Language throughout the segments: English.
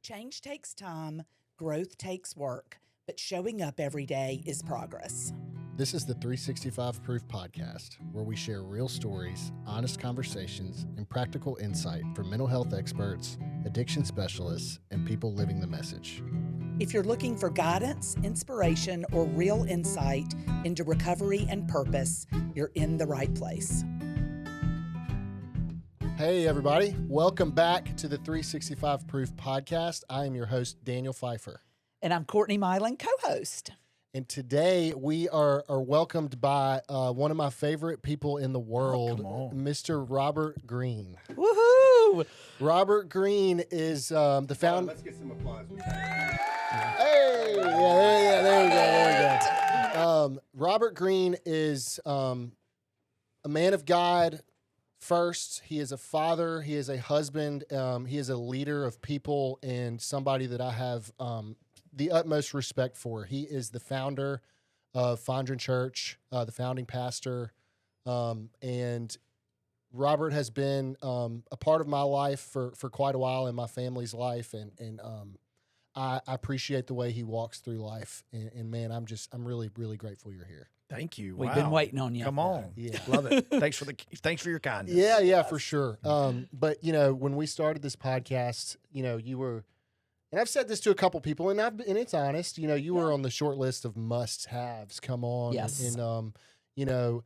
Change takes time, growth takes work, but showing up every day is progress. This is the 365 Proof Podcast, where we share real stories, honest conversations, and practical insight from mental health experts, addiction specialists, and people living the message. If you're looking for guidance, inspiration, or real insight into recovery and purpose, you're in the right place. Hey, everybody. Welcome back to the 365 Proof Podcast. I am your host, Daniel Phyfer. And I'm Courtney Milan, co-host. And today we are welcomed by one of my favorite people in the world, Mr. Robert Greene. Woohoo! Robert Greene is the founder. Let's get some applause. Hey, there we go. Robert Greene is a man of God. First, he is a father, he is a husband, he is a leader of people, and somebody that I have the utmost respect for. He is the founder of Fondren Church, the founding pastor, and Robert has been a part of my life for quite a while, in my family's life, and I appreciate the way he walks through life, and man, I'm really, really grateful you're here. Thank you. We've been waiting on you. Come on. Yeah. Love it. Thanks for your kindness. Yeah, for sure. But when we started this podcast, you were, and I've said this to a couple people, and it's honest. You were on the short list of must-haves. Come on, Yes. And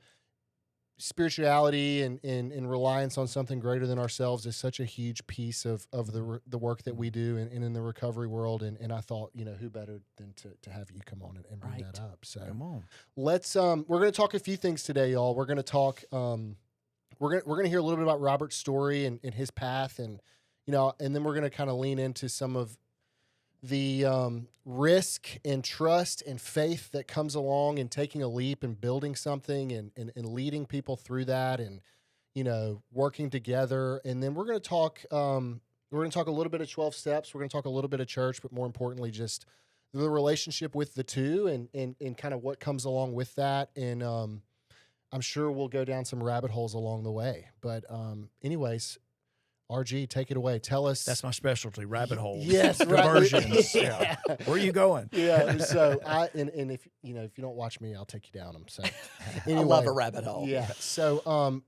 spirituality and reliance on something greater than ourselves is such a huge piece of the work that we do and in the recovery world. And I thought, who better than to have you come on and bring that up. So Come on. let's we're going to talk a few things today, y'all. We're going to talk we're going to hear a little bit about Robert's story and his path, and and then we're going to kind of lean into some of the risk and trust and faith that comes along in taking a leap and building something and leading people through that, and working together. And then we're going to talk a little bit of 12 steps. We're going to talk a little bit of church, but more importantly, just the relationship with the two and kind of what comes along with that. And I'm sure we'll go down some rabbit holes along the way. But anyways, RG, take it away. Tell us. That's my specialty, rabbit holes. Yes, diversions. Yeah. Where are you going? Yeah. So and if you don't watch me, I'll take you down them. So anyway, I love a rabbit hole. Yeah. So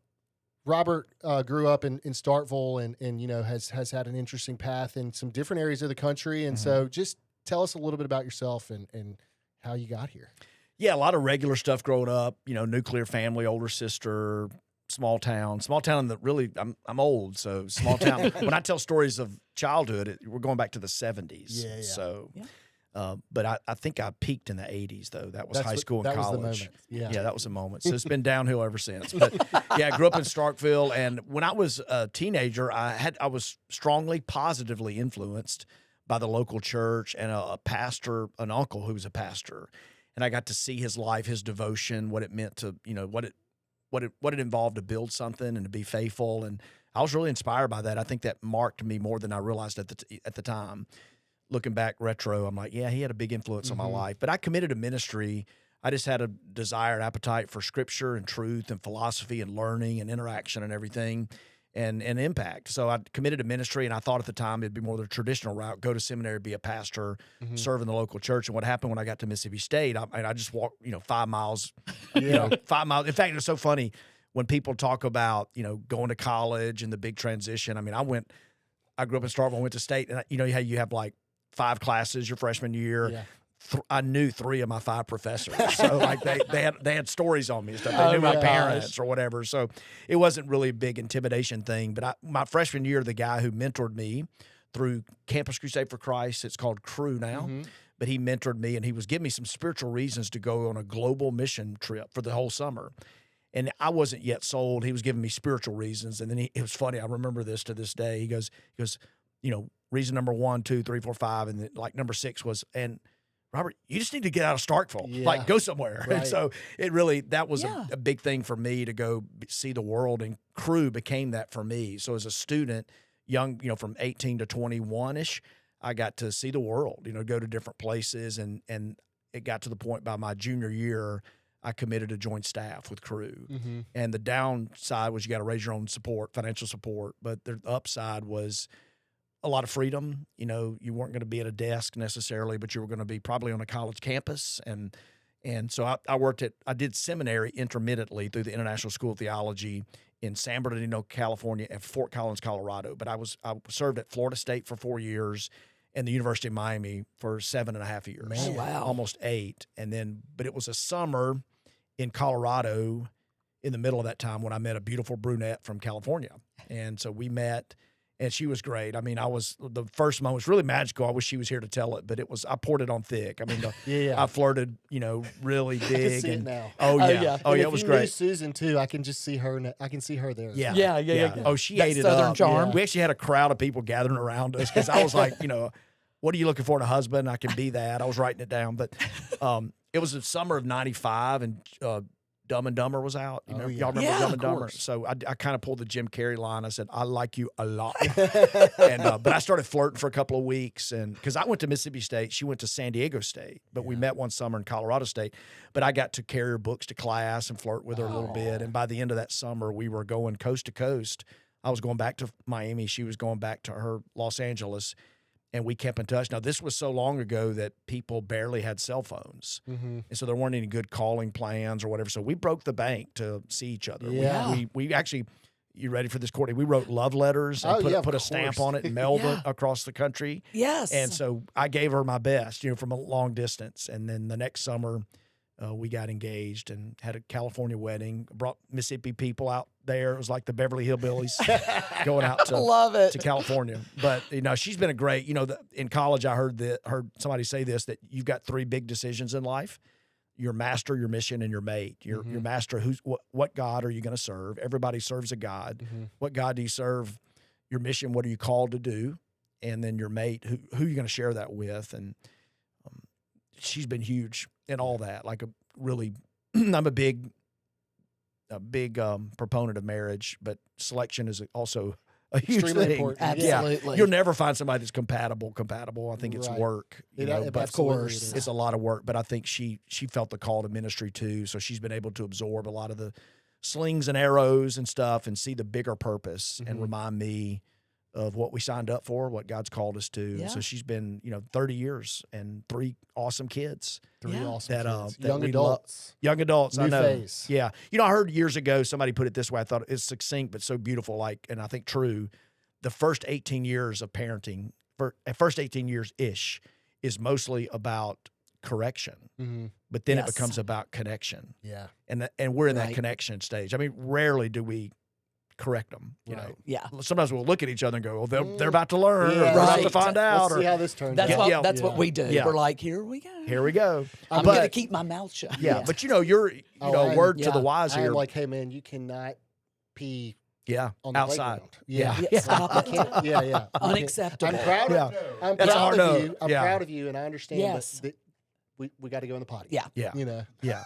Robert grew up in Starkville and has had an interesting path in some different areas of the country. And so just tell us a little bit about yourself and how you got here. Yeah, a lot of regular stuff growing up. Nuclear family, older sister. Small town that really, I'm old, so small town. When I tell stories of childhood, we're going back to the 70s. Yeah. So, but I think I peaked in the 80s, though. That was high school and that college. Was the moment. Yeah, that was a moment. So it's been downhill ever since. But yeah, I grew up in Starkville, and when I was a teenager, I was strongly, positively influenced by the local church and a pastor, an uncle who was a pastor, and I got to see his life, his devotion, what it meant to, what it involved to build something and to be faithful. And I was really inspired by that. I think that marked me more than I realized at the time. Looking back retro, I'm like, yeah, he had a big influence on my life. But I committed to ministry. I just had a desire and appetite for scripture and truth and philosophy and learning and interaction and everything and impact. So I committed to ministry, and I thought at the time it'd be more the traditional route, go to seminary, be a pastor, serve in the local church. And what happened when I got to Mississippi State, I just walked, 5 miles, 5 miles. In fact, it's so funny when people talk about, going to college and the big transition. I mean, I grew up in Starkville, went to state, and how you have like 5 classes your freshman year. Yeah. I knew 3 of my 5 professors, so like they had stories on me and stuff. They knew my parents or whatever, so it wasn't really a big intimidation thing. But my freshman year, the guy who mentored me through Campus Crusade for Christ, it's called Crew now, but he mentored me, and he was giving me some spiritual reasons to go on a global mission trip for the whole summer. And I wasn't yet sold. He was giving me spiritual reasons, and then it was funny. I remember this to this day. He goes, reason number 1, 2, 3, 4, 5, and then like number 6 was, and Robert, you just need to get out of Starkville, like go somewhere. Right. And so that was a big thing for me to go see the world, and Crew became that for me. So as a student, young, from 18 to 21-ish, I got to see the world, go to different places. And it got to the point by my junior year, I committed to join staff with Crew. And the downside was you got to raise your own support, financial support. But the upside was a lot of freedom. You know, you weren't going to be at a desk necessarily, but you were going to be probably on a college campus. And so I did seminary intermittently through the International School of Theology in San Bernardino, California, and Fort Collins, Colorado. But I served at Florida State for 4 years and the University of Miami for 7.5 years. Man. Wow. Almost 8. But it was a summer in Colorado in the middle of that time when I met a beautiful brunette from California. And so we met, and she was great. I mean, the first moment was really magical. I wish she was here to tell it, but I poured it on thick. I mean, I flirted, really big. I can see it now. Oh yeah. And It was if you great. knew Susan too, I can just see her. I can see her there. Yeah. Oh, she That ate it Southern up. charm. We actually had a crowd of people gathering around us because I was like, what are you looking for in a husband? I can be that. I was writing it down, but it was the summer of '95, and Dumb and Dumber was out. Y'all remember Yeah, Dumb and of Dumber? course. So I kind of pulled the Jim Carrey line. I said, I like you a lot. But I started flirting for a couple of weeks, and because I went to Mississippi State, she went to San Diego State, but we met one summer in Colorado State. But I got to carry her books to class and flirt with her a little bit. And by the end of that summer, we were going coast to coast. I was going back to Miami. She was going back to her Los Angeles. And we kept in touch. Now, this was so long ago that people barely had cell phones. Mm-hmm. And so there weren't any good calling plans or whatever. So we broke the bank to see each other. Yeah. We actually, you ready for this, Courtney? We wrote love letters and put a stamp on it and mailed it across the country. Yes. And so I gave her my best, from a long distance. And then the next summer, we got engaged and had a California wedding, brought Mississippi people out there. It was like the Beverly Hillbillies going out to, Love it. to California. But, she's been a great, in college, I heard somebody say this, that you've got 3 big decisions in life: your master, your mission, and your mate. Your master, what God are you going to serve? Everybody serves a God. Mm-hmm. What God do you serve? Your mission, what are you called to do? And then your mate, who are you going to share that with? And she's been huge in all that. Like I'm a big proponent of marriage, but selection is also a huge Extremely thing. important. Absolutely. You'll never find somebody that's compatible. I think it's Right. work, It but absolutely course, is. it's a lot of work. But I think she felt the call to ministry too, so she's been able to absorb a lot of the slings and arrows and stuff, and see the bigger purpose, and remind me of what we signed up for, what God's called us to. Yeah. So she's been, 30 years and 3 awesome kids. 3 Yeah. awesome That, kids. that Young we adults. Young adults, I New know. face. Yeah. I heard years ago somebody put it this way. I thought it's succinct but so beautiful, and I think true. The first 18 years of parenting, first 18 years-ish, is mostly about correction. Mm-hmm. But then Yes. it becomes about connection. Yeah. And we're in that Right. connection stage. I mean, rarely do we correct them, Right. Yeah. Sometimes we'll look at each other and go, well, they're about to learn, or Yeah. they're about Right. to find out, Let's see how this turns That's out. what Yeah. that's what we do. Yeah. We're like, here we go. here we go. I'm But- gonna keep my mouth shut. Yeah, but you're Oh, word to yeah. the wise I'm here. like, hey man, you cannot pee Yeah, on the outside. playground. Yeah. Yeah, stop You it. can't- yeah. You can't- Unacceptable. I'm proud of I'm That's proud hard of to- you. I'm yeah. proud of you, and I understand Yes. that we got to go in the potty. Yeah. Yeah, Yeah.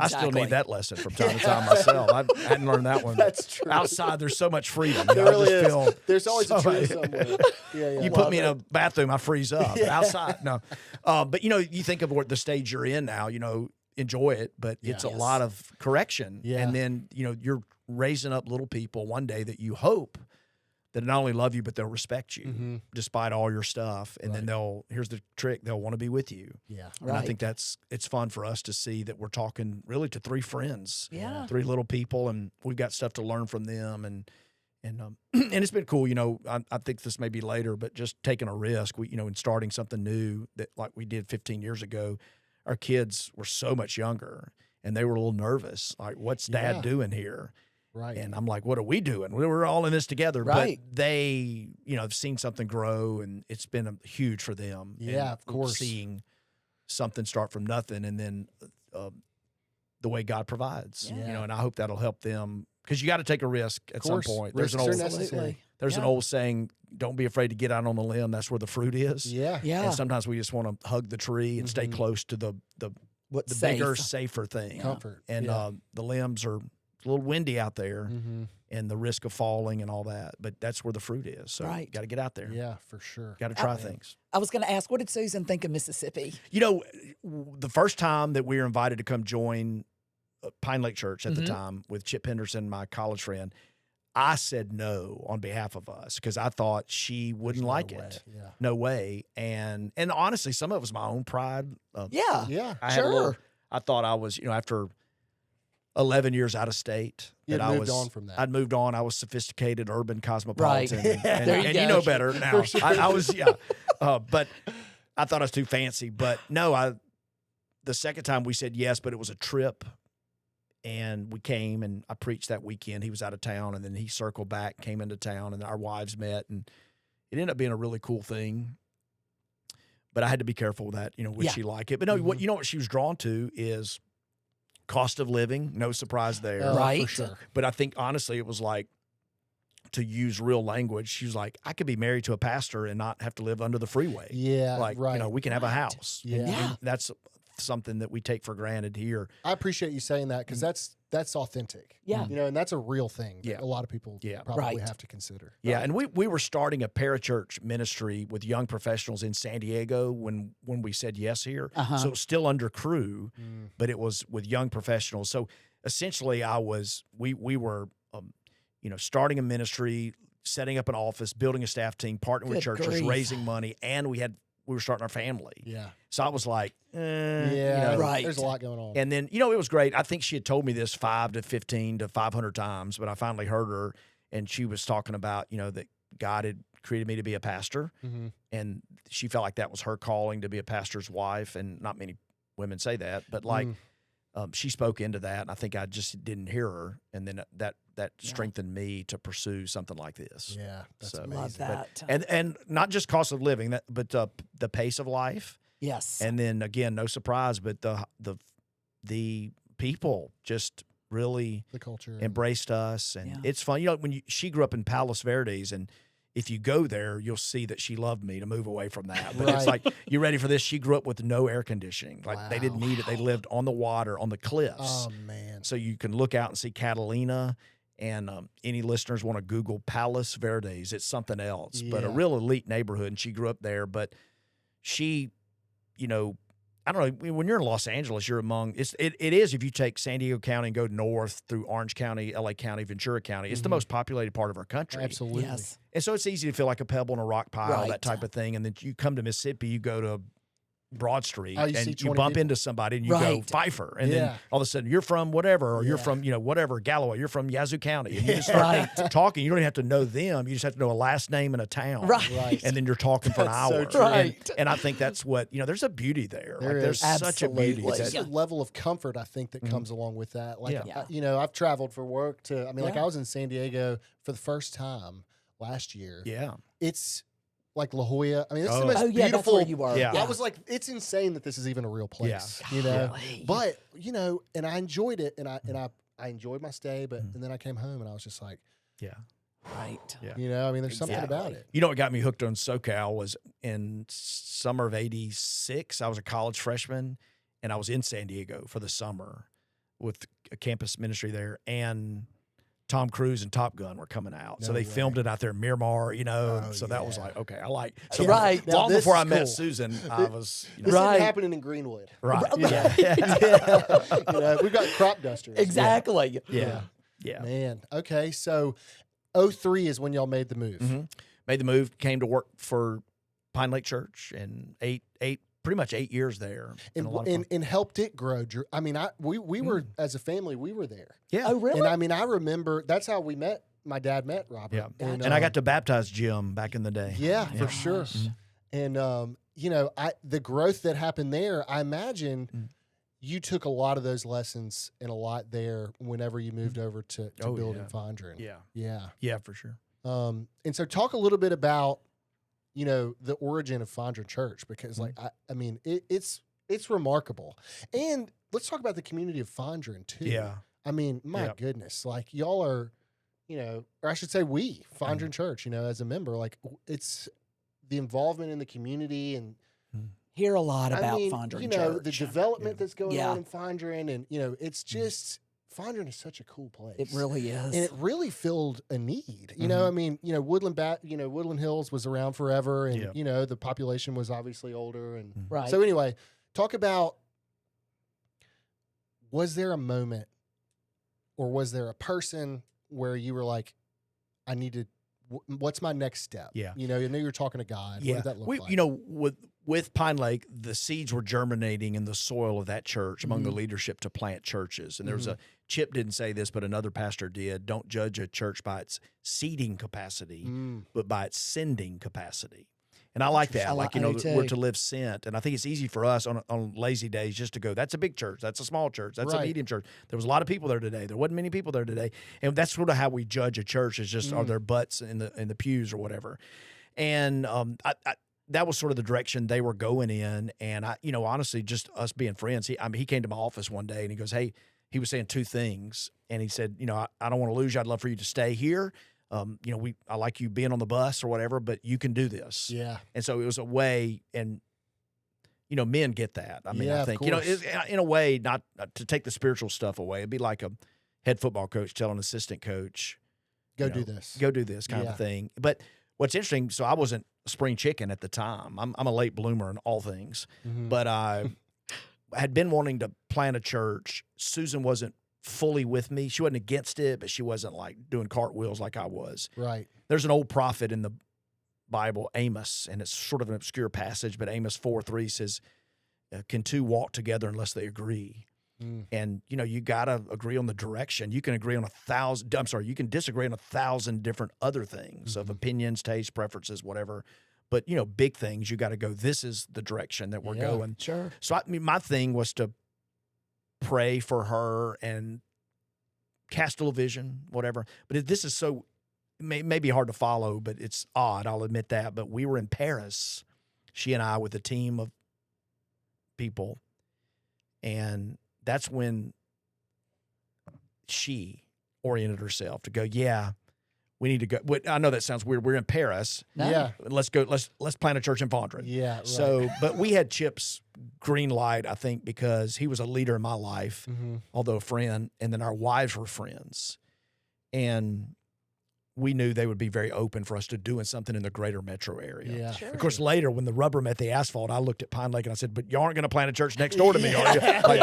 I still Exactly. need that lesson from time to time myself. I hadn't learned that one. That's true. Outside, there's so much freedom. There I really just is. feel There's always a tree so- somewhere. Yeah. You put me in a bathroom, I freeze up. Outside, no. But you think of what the stage you're in now. Enjoy it, but it's a Yes. lot of correction. Yeah. And then you're raising up little people one day that you hope that not only love you, but they'll respect you despite all your stuff. And then here's the trick, they'll want to be with you. Yeah. And I Right. think it's fun for us to see that we're talking really to 3 friends, Yeah. 3 little people, and we've got stuff to learn from them. And and it's been cool. I think this may be later, but just taking a risk. We, in starting something new that like we did 15 years ago, our kids were so much younger and they were a little nervous. Like, what's Dad Yeah. doing here? Right. And I'm like, what are we doing? We're all in this together. Right. But they, have seen something grow, and it's been huge for them. Yeah, And of course. Seeing something start from nothing, and then the way God provides, Yeah. and I hope that'll help them, because you got to take a risk at some course. point. Risks are There's necessary. an old saying, don't be afraid to get out on the limb. That's where the fruit is. Yeah. Yeah. And sometimes we just want to hug the tree and stay close to the What's bigger, safe. safer thing. Comfort. And yeah. the limbs are a little windy out there, Mm-hmm. and the risk of falling and all that. But that's where the fruit is. So Right. you got to get out there. Yeah, for sure. Got to try things. I was going to ask, what did Susan think of Mississippi? The first time that we were invited to come join Pine Lake Church at the Mhm. time with Chip Henderson, my college friend, I said no on behalf of us because I thought she wouldn't like it. Yeah. No way. And honestly, some of it was my own pride. Yeah. Yeah. I had a little, Sure. I thought I was, after 11 years out of state, You'd that I moved was on from that. I'd moved on. I was sophisticated, urban, cosmopolitan, Right. and, There you and go. you know better now. For sure. I was, but I thought I was too fancy. But no, the second time we said yes, but it was a trip, and we came and I preached that weekend. He was out of town, and then he circled back, came into town, and our wives met, and it ended up being a really cool thing. But I had to be careful with that, would Yeah. she like it? But no, what she was drawn to is cost of living. No surprise there. Right. For sure. But I think honestly, it was like, to use real language, she was like, I could be married to a pastor and not have to live under the freeway. Yeah. Like, right. we can have a house. Yeah. And Yeah. that's something that we take for granted here. I appreciate you saying that because that's authentic. Yeah. And that's a real thing that Yeah. a lot of people Yeah. probably Right. have to consider. Yeah. And we were starting a parachurch ministry with young professionals in San Diego when we said yes here. Uh-huh. So it was still under crew, Mm. but it was with young professionals. So essentially we were, starting a ministry, setting up an office, building a staff team, partnering with Good churches, grief. raising money, and we were starting our family. Yeah. So I was like, Yeah. Right. There's a lot going on. And then, it was great. I think she had told me this 5 to 15 to 500 times, but I finally heard her, and she was talking about, that God had created me to be a pastor, Mhm. and she felt like that was her calling to be a pastor's wife, and not many women say that, but like she spoke into that, and I think I just didn't hear her, and then that strengthened me to pursue something like this. Yeah. That's So- amazing. Love that. And not just cost of living, but the pace of life. Yes. And then again, no surprise, but the people just really The culture. embraced us, and Yeah. it's fun. She grew up in Palos Verdes, and if you go there, you'll see that she loved me to move away from that. But it's Right. like, you ready for this? She grew up with no air conditioning. Like they didn't Wow. need it. They lived on the water, on the cliffs, Oh man. so you can look out and see Catalina. And any listeners want to Google Palos Verdes, it's something else, but a Yeah. real elite neighborhood. And she grew up there, but she, I don't know, when you're in Los Angeles, you're among, it is if you take San Diego County and go north through Orange County, LA County, Ventura County, it's the most populated part of our country. Absolutely. Yes. And so it's easy to feel like a pebble in a rock pile, Right. that type of thing. And then you come to Mississippi, you go to Broad Street, Oh, you see and you 20 bump people. into somebody and you Right. go Phyfer, and Yeah. then all of a sudden you're from whatever, or you're Yeah. from whatever, Galloway, you're from Yazoo County, and you just start talking. You don't even have to know them; you just have to know a last name and a town, Right. Right. And then you're talking for an That's so hour, true. Right. And I think that's what there's a beauty there. There There's is. such a beauty. Absolutely. It's That, just a level of comfort I think that comes along with that. Like, Yeah. I've traveled for work to. I mean, like Yeah. I was in San Diego for the first time last year. yeah, It's like La Jolla. I mean, it's the Oh. most Oh, yeah, that's beautiful. where you are. Yeah. I was like, it's insane that this is even a real place. Yeah. You know, Golly. but and I enjoyed it, and I enjoyed my stay, but and then I came home and I was just like, yeah. Right. Yeah. I mean, there's something about Exactly. it. You know what got me hooked on SoCal was in summer of '86. I was a college freshman, and I was in San Diego for the summer with a campus ministry there, and Tom Cruise and Top Gun were coming out. So No they way. filmed it out there in Miramar, Oh, so that was yeah. like, okay, I like. So Right. Now, long this before is I met cool. Susan, I was, This Right. isn't happening in Greenwood. right. Yeah. We've got crop dusters. Exactly. Yeah. Yeah. Man. Okay. So 03 is when y'all made the move. Mhm. Made the move, came to work for Pine Lake Church, and pretty much 8 years there. And, a lot of fun. and helped it grow. I mean, we were, as a family, we were there. Yeah. Oh, really? And I mean, I remember that's how we met. My dad met Robert. Yeah. And, And I got to baptize Jim back in the day. yeah, for sure. Gosh. And, the growth that happened there, I imagine you took a lot of those lessons and a lot there whenever you moved over to Oh, building yeah. Fondren. Yeah. Yeah. Yeah, for sure. And so talk a little bit about, the origin of Fondren Church, because like, I mean, it's remarkable. And let's talk about the community of Fondren too. Yeah. I mean, my Yep. goodness, like y'all are, or I should say we, Fondren Church, as a member, like it's the involvement in the community and Hear a lot about I mean, Fondren the Church. development that's going Yeah. on in Fondren, and it's just Fondren is such a cool place. It really is. and it really filled a need. Mm-hmm. I mean, Woodland Hills was around forever, and Yeah. the population was obviously older, and Right. so anyway, talk about, was there a moment, or was there a person where you were like, I need to. What's my next step? Yeah. You know, I know you're talking to God. Yeah. What did that look like? You know, with Pine Lake, the seeds were germinating in the soil of that church among the leadership to plant churches. And there was Chip didn't say this, but another pastor did. Don't judge a church by its seeding capacity, but by its sending capacity. And I like that. Like, you know, we're to live sent. And I think it's easy for us on lazy days just to go, that's a big church. That's a small church. That's a medium church. There was a lot of people there today. There wasn't many people there today. And that's sort of how we judge a church is just, are there butts in the pews or whatever? And that was sort of the direction they were going in. And I, you know, honestly, just us being friends, he came to my office one day and he goes, hey, he was saying two things. And he said, you know, I don't want to lose you. I'd love for you to stay here. You know, I like you being on the bus or whatever, but you can do this. Yeah. And so it was a way, and, you know, men get that. I mean, Yeah, I think, you know, in a way, not to take the spiritual stuff away. It'd be like a head football coach telling an assistant coach, Go do this kind of thing. But what's interesting, so I wasn't a spring chicken at the time. I'm a late bloomer in all things, but I had been wanting to plant a church. Susan wasn't fully with me. She wasn't against it, but she wasn't like doing cartwheels like I was. Right. There's an old prophet in the Bible, Amos, and it's sort of an obscure passage, but Amos 4:3 says, can two walk together unless they agree? And, you know, you got to agree on the direction. You can agree on you can disagree on 1,000 different other things of opinions, tastes, preferences, whatever. But, you know, big things, you got to go, this is the direction that we're going. Sure. So, I mean, my thing was to pray for her and cast a vision, whatever. But this is so, may be hard to follow, but it's odd, I'll admit that. But we were in Paris, she and I, with a team of people, and that's when she oriented herself to go, yeah, we need to go. I know that sounds weird. We're in Paris. No. Yeah. Let's go. Let's plant a church in Fondren. Yeah. Right. So, but we had Chip's green light, I think, because he was a leader in my life, although a friend, and then our wives were friends. And we knew they would be very open for us to doing something in the greater metro area. Yeah. Sure. Of course, later when the rubber met the asphalt, I looked at Pine Lake and I said, "But you aren't going to plant a church next door to me, are you? Like,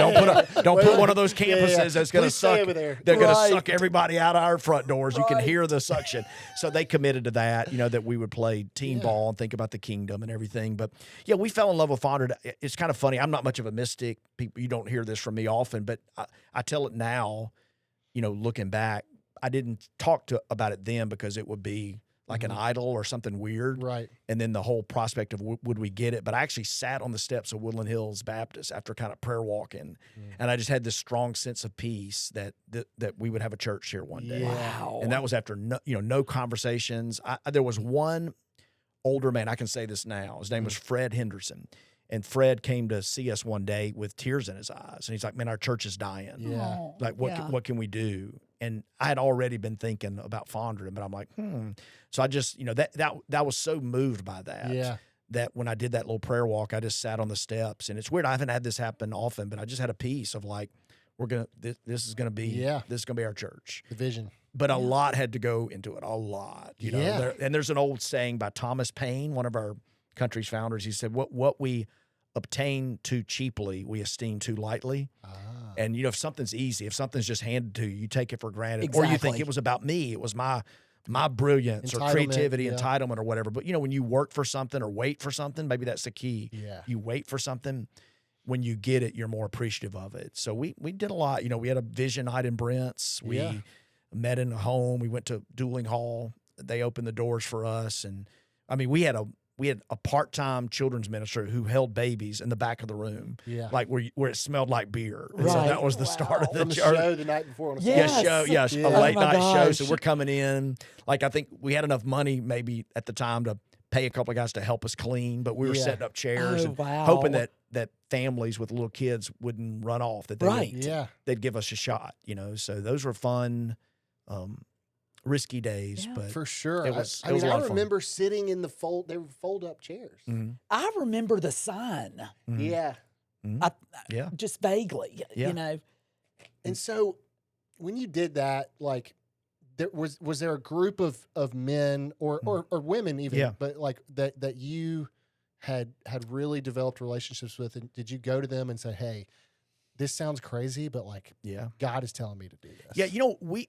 don't put one of those campuses that's going to suck. Over there. They're going to suck everybody out of our front doors. You can hear the suction." So they committed to that, you know, that we would play team ball and think about the kingdom and everything. But yeah, we fell in love with Fondren. It's kind of funny. I'm not much of a mystic. People, you don't hear this from me often, but I tell it now. You know, looking back, I didn't talk about it then because it would be like an idol or something weird. Right. And then the whole prospect of would we get it? But I actually sat on the steps of Woodland Hills Baptist after kind of prayer walking. And I just had this strong sense of peace that we would have a church here one day. Wow. And that was after no conversations. There was one older man, I can say this now. His name was Fred Henderson. And Fred came to see us one day with tears in his eyes. And he's like, "Man, our church is dying. Yeah. Like, what can we do?" And I had already been thinking about Fondren, but I'm like, So I just, you know, that was so moved by that. Yeah. That when I did that little prayer walk, I just sat on the steps. And it's weird. I haven't had this happen often, but I just had a peace of like, this is gonna be our church. The vision. But a lot had to go into it. A lot. You know. Yeah. And there's an old saying by Thomas Paine, one of our country's founders. He said, what we obtain too cheaply, we esteem too lightly. And, you know, if something's easy, if something's just handed to you, you take it for granted. Exactly. Or you think it was about me. It was my brilliance or creativity, entitlement or whatever. But, you know, when you work for something or wait for something, maybe that's the key. Yeah. You wait for something. When you get it, you're more appreciative of it. So we did a lot. You know, we had a vision night in Brent's. We met in a home. We went to Dueling Hall. They opened the doors for us. And, I mean, we had a part-time children's minister who held babies in the back of the room, like where it smelled like beer. And so that was the start of the From church. The show the night before on a A late night show. So we're coming in. Like, I think we had enough money maybe at the time to pay a couple of guys to help us clean, but we were setting up chairs and hoping that families with little kids wouldn't run off, that they'd give us a shot, you know. So those were fun, risky days, but for sure. It was I a lot of remember sitting in they were fold up chairs. I remember the sign. Yeah. Just vaguely, you know. And so when you did that, like, was there a group of men or women even, but like that you had really developed relationships with, and did you go to them and say, "Hey, this sounds crazy, but like, Yeah. God is telling me to do this. Yeah, you know, we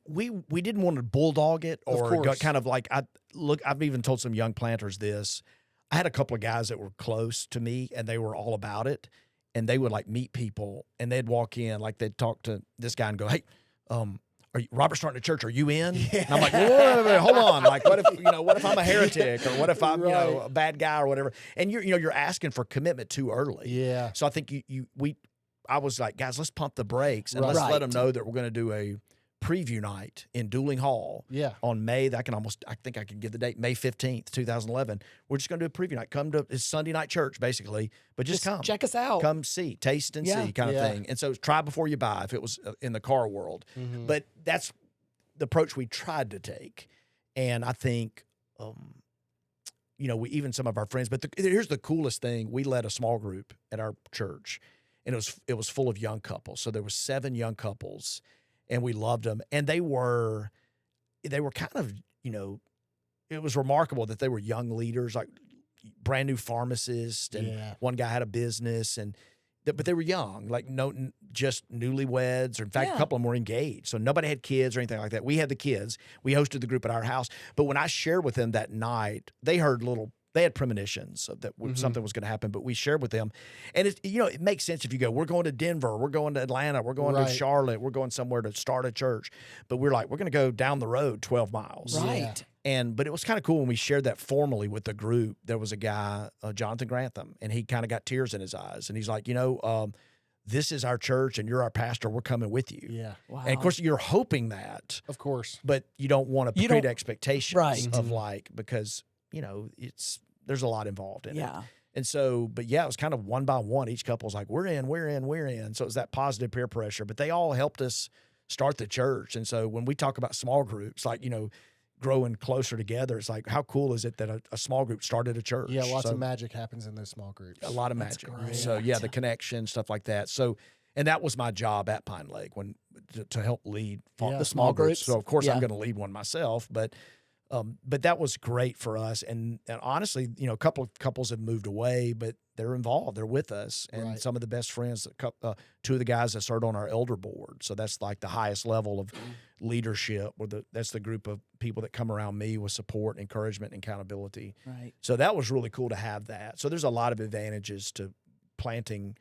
didn't want to bulldog it or go course. kind of like I've even told some young planters this. I had a couple of guys that were close to me and they were all about it, and they would like meet people and they'd walk in, like they'd talk to this guy and go, "Hey, are you, Robert's starting a church? Are you in?" And I'm like, whoa, hold on. Like, what if I'm a heretic, or what if I'm a bad guy or whatever? And you're asking for commitment too early. Yeah. So I think I was like, guys, let's pump the brakes and let's let them know that we're going to do a preview night in Dooling Hall. Yeah. On May, I think I can give the date, May 15th, 2011. We're just going to do a preview night. Come to, it's Sunday night church basically, but just come. Check us out. Come see, taste and see kind of thing. And so try before you buy if it was in the car world. Mm-hmm. But that's the approach we tried to take. And I think, even some of our friends, but here's the coolest thing. We led a small group at our church, and it was full of young couples. So there were 7 young couples, and we loved them. And they were kind of, it was remarkable that they were young leaders, like brand new pharmacists, and one guy had a business, but they were young, like just newlyweds, or in fact, a couple of them were engaged. So nobody had kids or anything like that. We had the kids. We hosted the group at our house. But when I shared with them that night, they had premonitions that something was going to happen, but we shared with them. And it makes sense if you go, we're going to Denver, we're going to Atlanta, we're going to Charlotte, we're going somewhere to start a church. But we're like, we're going to go down the road 12 miles. Right. But it was kind of cool when we shared that formally with the group. There was a guy, Jonathan Grantham, and he kind of got tears in his eyes. And he's like, this is our church and you're our pastor. We're coming with you. Yeah. Wow. And of course, you're hoping that. Of course. But you don't want to create expectations of because, there's a lot involved in it. And so, but it was kind of one by one. Each couple was like, we're in. So it was that positive peer pressure. But they all helped us start the church. And so when we talk about small groups, like, growing closer together, it's like, how cool is it that a small group started a church? Yeah, lots of magic happens in those small groups. A lot of magic. Great. So the connection, stuff like that. So, and that was my job at Pine Lake to help lead the small groups. So of course I'm going to lead one myself, but that was great for us. And honestly, a couple of couples have moved away, but they're involved. They're with us. And some of the best friends, 2 of the guys that served on our elder board. So that's like the highest level of leadership. That's the group of people that come around me with support, encouragement, and accountability. Right. So that was really cool to have that. So there's a lot of advantages to planting,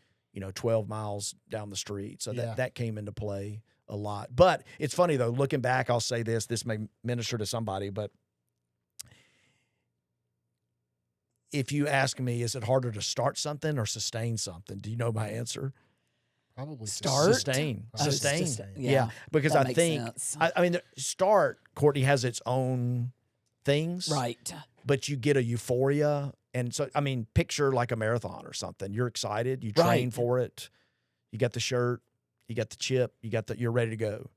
12 miles down the street. So that came into play a lot. But it's funny though, looking back, I'll say this may minister to somebody, but if you ask me, is it harder to start something or sustain something? Do you know my answer? Probably Sustain. Yeah. Because I think, start, Courtney, has its own things. Right. But you get a euphoria. And so, picture like a marathon or something. You're excited. You train for it. You got the shirt. You got the chip. You're ready to go.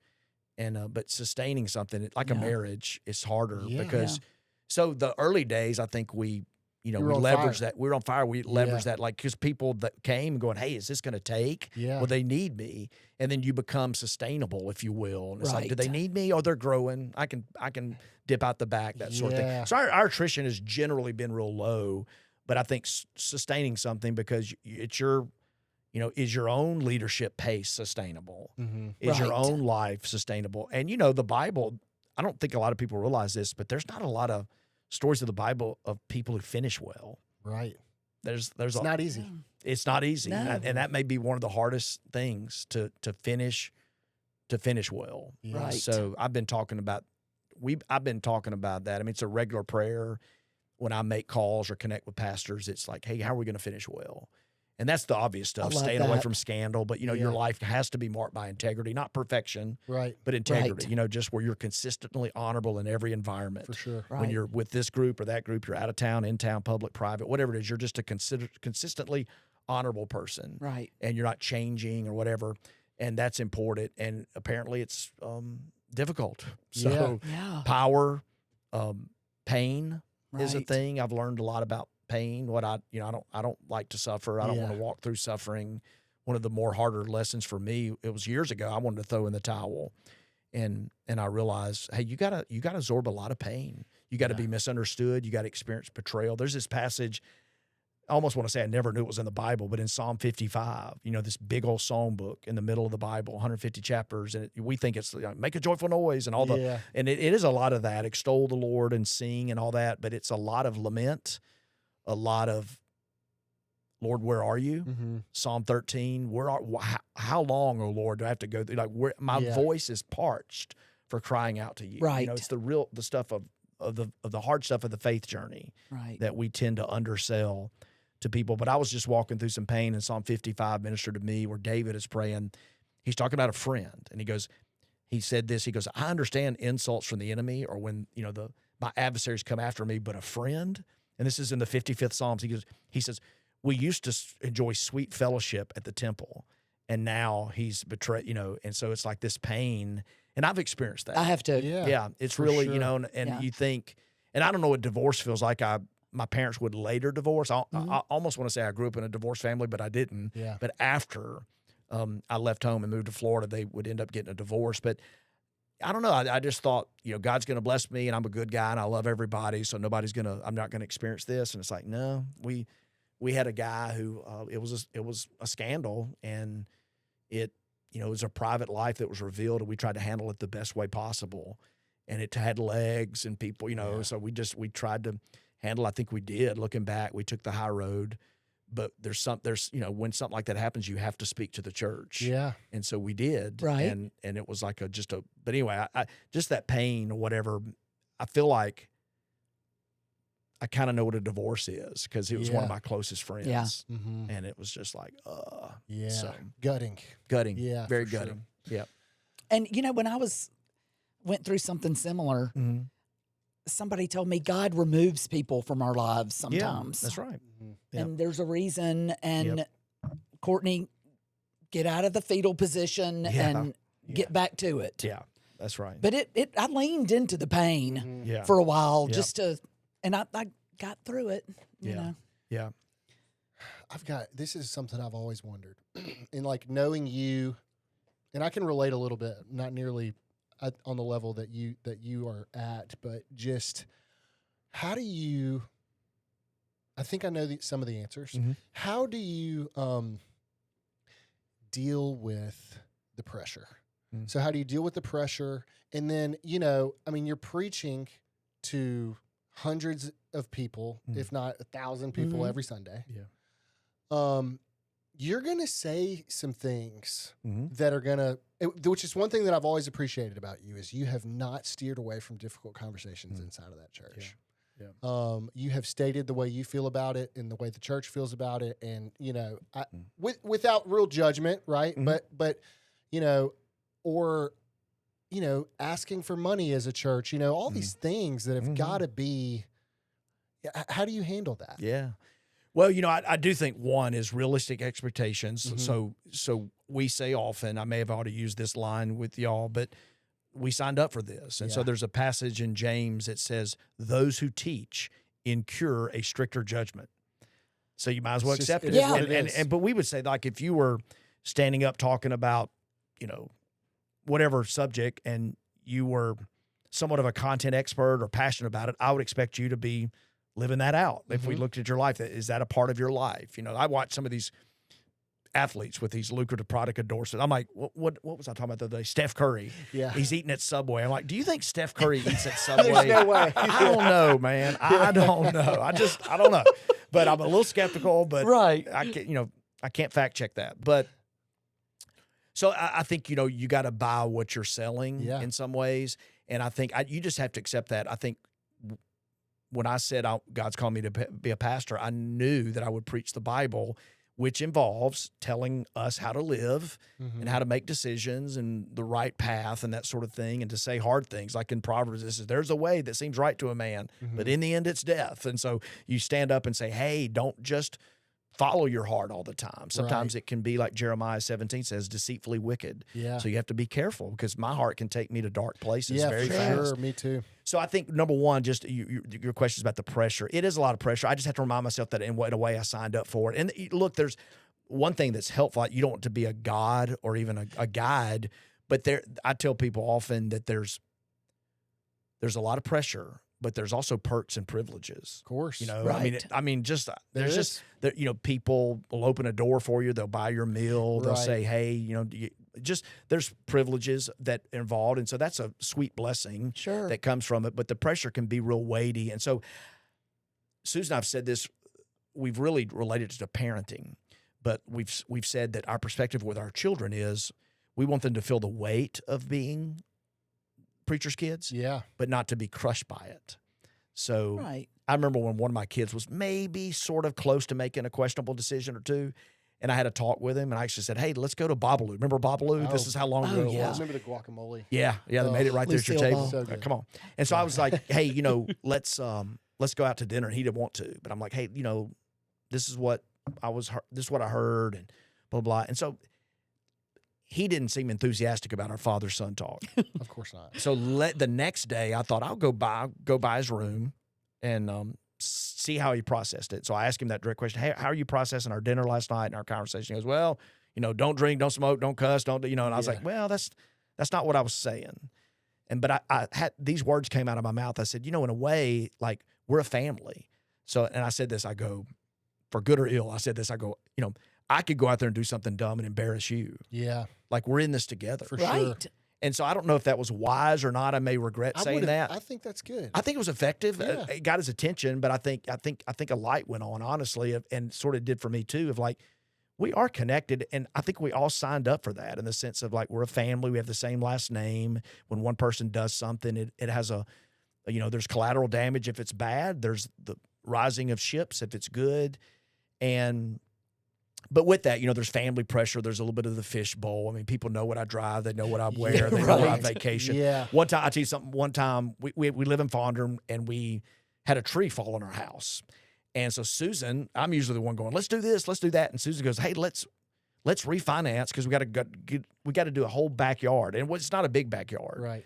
And, but sustaining something like a marriage is harder because, so the early days, I think we leveraged that. We were on fire. We leveraged that, because people that came going, hey, is this going to take? Yeah. Well, they need me. And then you become sustainable, if you will. And it's like, do they need me? Or they're growing. I can dip out the back, that sort of thing. So our attrition has generally been real low, but I think sustaining something because it's your, is your own leadership pace sustainable? Mm-hmm. Is your own life sustainable? And, the Bible, I don't think a lot of people realize this, but there's not a lot of stories of the Bible of people who finish well. Right. It's not easy. It's not easy. No. And that may be one of the hardest things to finish well. Yeah. Right. So I've been talking about that. It's a regular prayer when I make calls or connect with pastors. It's like, hey, how are we going to finish well? And that's the obvious stuff, staying away from scandal. But, your life has to be marked by integrity, not perfection, but integrity, just where you're consistently honorable in every environment. For sure. Right. When you're with this group or that group, you're out of town, in town, public, private, whatever it is, you're just a consistently honorable person. Right. And you're not changing or whatever. And that's important. And apparently it's difficult. So power, pain is a thing. I've learned a lot about pain. I don't like to suffer. I don't want to walk through suffering. One of the more harder lessons for me, it was years ago, I wanted to throw in the towel. And I realized, hey, you gotta absorb a lot of pain. You gotta be misunderstood. You gotta experience betrayal. There's this passage I almost want to say I never knew it was in the Bible, but in Psalm 55, this big old song book in the middle of the Bible, 150 chapters, and we think it's make a joyful noise and all and it is a lot of that, extol the Lord and sing and all that, but it's a lot of lament, a lot of, Lord, where are you? Mm-hmm. Psalm 13, how long, oh Lord, do I have to go through? Like, my voice is parched for crying out to you. Right. It's the stuff of the hard stuff of the faith journey that we tend to undersell to people. But I was just walking through some pain, and Psalm 55 ministered to me, where David is praying. He's talking about a friend, and he said this, I understand insults from the enemy, or when, my adversaries come after me, but a friend, and this is in the 55th Psalms, he says, we used to enjoy sweet fellowship at the temple, and now he's betrayed, and so it's like this pain, and I've experienced that. I have to. Yeah, it's really, sure. and you think, and I don't know what divorce feels like. My parents would later divorce. I almost want to say I grew up in a divorced family, but I didn't. Yeah. But after I left home and moved to Florida, they would end up getting a divorce. But I don't know. I just thought, God's going to bless me, and I'm a good guy, and I love everybody, so I'm not going to experience this. And it's like, no, we had a guy who it was a scandal, and it was a private life that was revealed, and we tried to handle it the best way possible. And it had legs and people, so we tried to handle. I think we did. Looking back, we took the high road, but there's when something like that happens, you have to speak to the church. Yeah. And so we did. Right. And it was like but anyway, I just that pain or whatever, I feel like I kind of know what a divorce is, because it was one of my closest friends. Yeah. Mm-hmm. And it was just like, yeah. So, Gutting. Yeah. Very gutting. Sure. Yeah. And when I went through something similar, Mm-hmm. somebody told me God removes people from our lives sometimes. Yeah, that's right. Mm-hmm. Yep. And there's a reason. And Courtney, get out of the fetal position and get back to it. Yeah, that's right. But I leaned into the pain Mm-hmm. for a while just to, and I got through it, you know. Yeah. This is something I've always wondered. In like knowing you, and I can relate a little bit, not nearly on the level that you are at, but just how do you, I think I know some of the answers. Mm-hmm. How do you deal with the pressure? Mm. So how do you deal with the pressure? And then, you're preaching to hundreds of people, if not 1,000 people every Sunday. Yeah. You're going to say some things Mm-hmm. that are going to, which is one thing that I've always appreciated about you, is you have not steered away from difficult conversations inside of that church. Yeah. You have stated the way you feel about it and the way the church feels about it. And, without real judgment, right? Mm-hmm. But, or, asking for money as a church, all these things that have got to be, how do you handle that? Yeah. Well, I do think one is realistic expectations. Mm-hmm. So we say often, I may have already used this line with y'all, but we signed up for this. And so there's a passage in James that says, those who teach incur a stricter judgment. So you might as well accept it. Yeah. But we would say, like, if you were standing up talking about, whatever subject, and you were somewhat of a content expert or passionate about it, I would expect you to be living that out. If we looked at your life, is that a part of your life? I watch some of these athletes with these lucrative product endorsements. I'm like, what was I talking about the other day? Steph Curry. Yeah. He's eating at Subway. I'm like, do you think Steph Curry eats at Subway? There's no way. I don't know, man. I don't know. I don't know. But I'm a little skeptical, but I can't fact check that. But so I think, you got to buy what you're selling in some ways. And I think you just have to accept that. I think when I said God's called me to be a pastor, I knew that I would preach the Bible, which involves telling us how to live and how to make decisions and the right path and that sort of thing, and to say hard things. Like in Proverbs, it says, there's a way that seems right to a man, but in the end it's death. And so you stand up and say, hey, don't just follow your heart all the time. Sometimes it can be like Jeremiah 17 says, deceitfully wicked. Yeah. So you have to be careful, because my heart can take me to dark places very fast. Sure, me too. So I think, number one, just your question is about the pressure. It is a lot of pressure. I just have to remind myself that in a way I signed up for it. And look, there's one thing that's helpful. You don't want to be a god or even a guide, but I tell people often that there's a lot of pressure, but there's also perks and privileges. Of course. You know, Right. there's just that, people will open a door for you. They'll buy your meal. They'll Right. say, hey, there's privileges that are involved. And so that's a sweet blessing Sure. that comes from it. But the pressure can be real weighty. And so Susan and I've said this, we've really related it to parenting, but we've said that our perspective with our children is we want them to feel the weight of being preacher's kids, Yeah. but not to be crushed by it. So Right. I remember when one of my kids was maybe sort of close to making a questionable decision or two, and I had a talk with him, and I actually said, hey, let's go to Babalu. Remember Babalu? This is how long ago it yeah. I was. remember the guacamole. Yeah, they made it right there at your Lucille table. Ball. So good. Come on. And so I was like, hey, let's go out to dinner. And he didn't want to, but I'm like, hey, this is what this is what I heard, and blah, blah. And so he didn't seem enthusiastic about our father-son talk. Of course not. So the next day, I thought I'll go by his room and see how he processed it. So I asked him that direct question: hey, how are you processing our dinner last night and our conversation? He goes, well, don't drink, don't smoke, don't cuss, don't. And I was like, well, that's not what I was saying. But I had these words came out of my mouth. I said, in a way, like we're a family. So and I said this. I go, for good or ill. I said this. I go, I could go out there and do something dumb and embarrass you. Yeah. Like we're in this together. For sure. Right. And so I don't know if that was wise or not. I may regret saying that. I think that's good. I think it was effective. Yeah. It got his attention, but I think a light went on, honestly, and sort of did for me too. Of like, we are connected, and I think we all signed up for that in the sense of like we're a family. We have the same last name. When one person does something, it has there's collateral damage if it's bad. There's the rising of ships if it's good, But with that, there's family pressure. There's a little bit of the fishbowl. I mean, people know what I drive. They know what I wear. Yeah, they know where I right. vacation. Yeah. One time, I'll tell you something. One time, we live in Fondren, and we had a tree fall on our house. And so Susan, I'm usually the one going, let's do this, let's do that. And Susan goes, hey, let's refinance because we got to do a whole backyard. And it's not a big backyard. Right.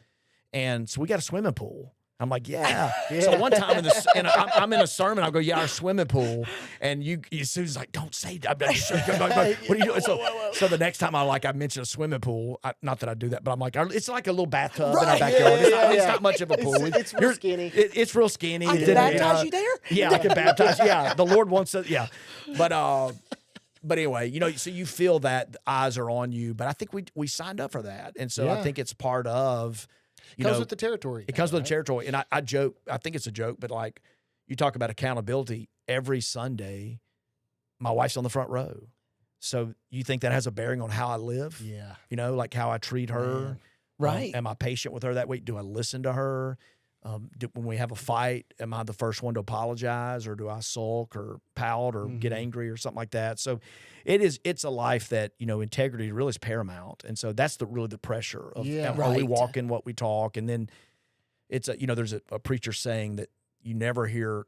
And so we got a swimming pool. I'm like, yeah. So one time I'm in a sermon, I'll go, yeah, our swimming pool. And Susan's like, don't say that. What are you doing? So the next time I mention a swimming pool, not that I do that, but I'm like, it's like a little bathtub in our backyard. It's not much of a pool. It's real skinny. It's real skinny. I can baptize you there? Yeah, I can baptize. Yeah, the Lord wants to. Yeah, but anyway, so you feel that the eyes are on you. But I think we signed up for that, and so I think it's part of. It comes with the territory. It comes with the territory. And I joke, I think it's a joke, but like you talk about accountability, every Sunday, my wife's on the front row. So you think that has a bearing on how I live? Yeah. Like how I treat her. Man. Right. Am I patient with her that way? Do I listen to her? When we have a fight, am I the first one to apologize, or do I sulk or pout or get angry or something like that? So it's a life that, integrity really is paramount. And so that's really the pressure of are we walking what we talk? And then it's there's a preacher saying that you never hear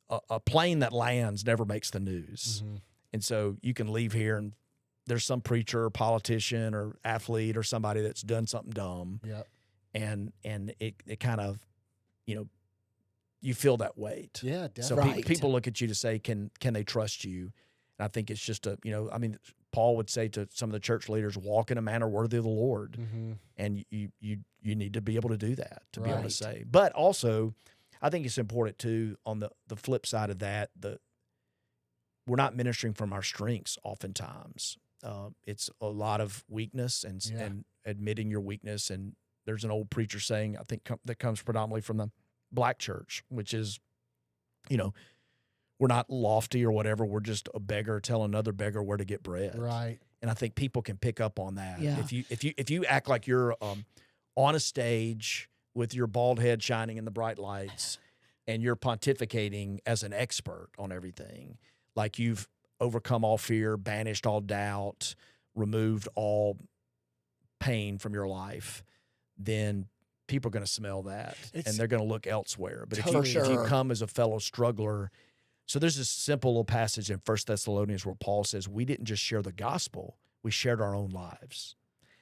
a plane that lands never makes the news. Mm-hmm. And so you can leave here and there's some preacher or politician or athlete or somebody that's done something dumb. Yep. And it kind of, you feel that weight. Yeah, So definitely. people look at you to say, can they trust you? And I think it's just Paul would say to some of the church leaders, walk in a manner worthy of the Lord. Mm-hmm. And you need to be able to do that, to be able to Right. say. But also, I think it's important too, on the flip side of that, we're not ministering from our strengths oftentimes. It's a lot of weakness and admitting your weakness. And there's an old preacher saying, I think that comes predominantly from the Black church, which is, we're not lofty or whatever. We're just a beggar telling another beggar where to get bread. Right. And I think people can pick up on that. Yeah. If you act like you're on a stage with your bald head shining in the bright lights and you're pontificating as an expert on everything, like you've overcome all fear, banished all doubt, removed all pain from your life, then people are going to smell that and they're going to look elsewhere. But if you come as a fellow struggler, so there's this simple little passage in 1 Thessalonians where Paul says, we didn't just share the gospel, we shared our own lives.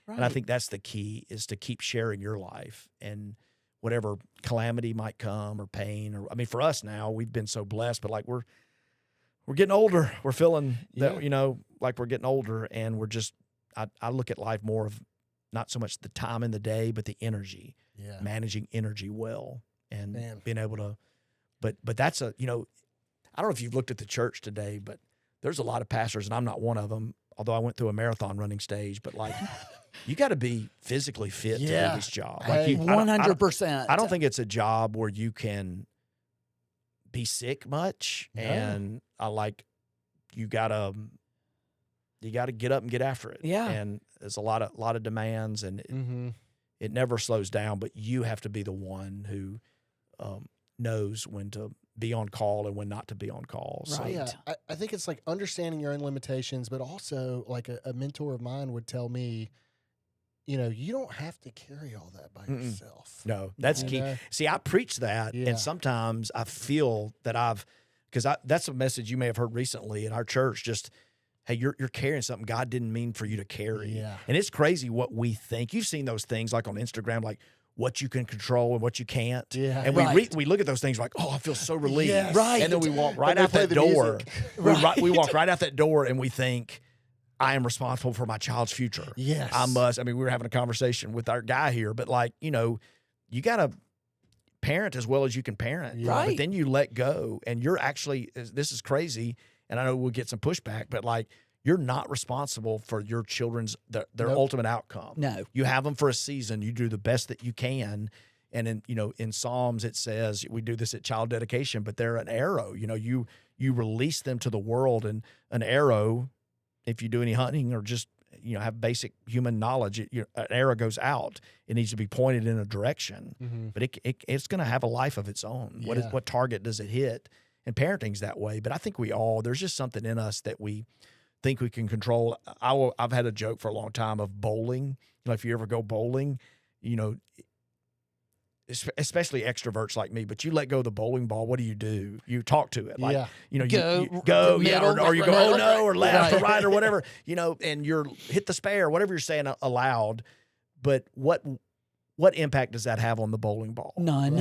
Right. And I think that's the key, is to keep sharing your life, and whatever calamity might come or pain, or, for us now, we've been so blessed, but like we're getting older. We're feeling that, like we're getting older, and we're just, I look at life more of not so much the time in the day, but the energy, managing energy well. and Man. being able to, but that's I don't know if you've looked at the church today, but there's a lot of pastors, and I'm not one of them, although I went through a marathon running stage, but like, you got to be physically fit to do this job. Like Hey, 100%. I don't think it's a job where you can be sick much, No. and you gotta get up and get after it. Yeah. And there's a lot of demands, and Mm-hmm. it never slows down. But you have to be the one who knows when to be on call and when not to be on call. So, Right. Yeah, I think it's like understanding your own limitations, but also like a mentor of mine would tell me, you don't have to carry all that by yourself. No, that's You key. know? See, I preach that, Yeah. and sometimes I feel that because that's a message you may have heard recently in our church. Just, hey, you're carrying something God didn't mean for you to carry. Yeah. And it's crazy what we think. You've seen those things like on Instagram, like what you can control and what you can't. Yeah. And we look at those things like, oh, I feel so relieved. Yes. Right. And then we walk right they out play that the door. music. We walk right out that door, and we think, I am responsible for my child's future. Yes. I must. I mean, we were having a conversation with our guy here, but like, you got to parent as well as you can parent. Yeah. Right. But then you let go, and you're actually, this is crazy, and I know we'll get some pushback, but like, you're not responsible for your children's, their Nope. ultimate outcome. No. You have them for a season. You do the best that you can. And in Psalms, it says, we do this at child dedication, but they're an arrow. You release them to the world, and an arrow, if you do any hunting or just, have basic human knowledge, an arrow goes out. It needs to be pointed in a direction, Mm-hmm. but it's going to have a life of its own. Yeah. What target does it hit? And parenting's that way. But I think there's just something in us that we think we can control. I've had a joke for a long time of bowling. If you ever go bowling, especially extroverts like me, but you let go of the bowling ball, what do? You talk to it. Like, Yeah. you Go, go, middle, or you go, right, oh no, or left or right. right or whatever, and you're hit the spare, whatever you're saying aloud. But what impact does that have on the bowling ball? None.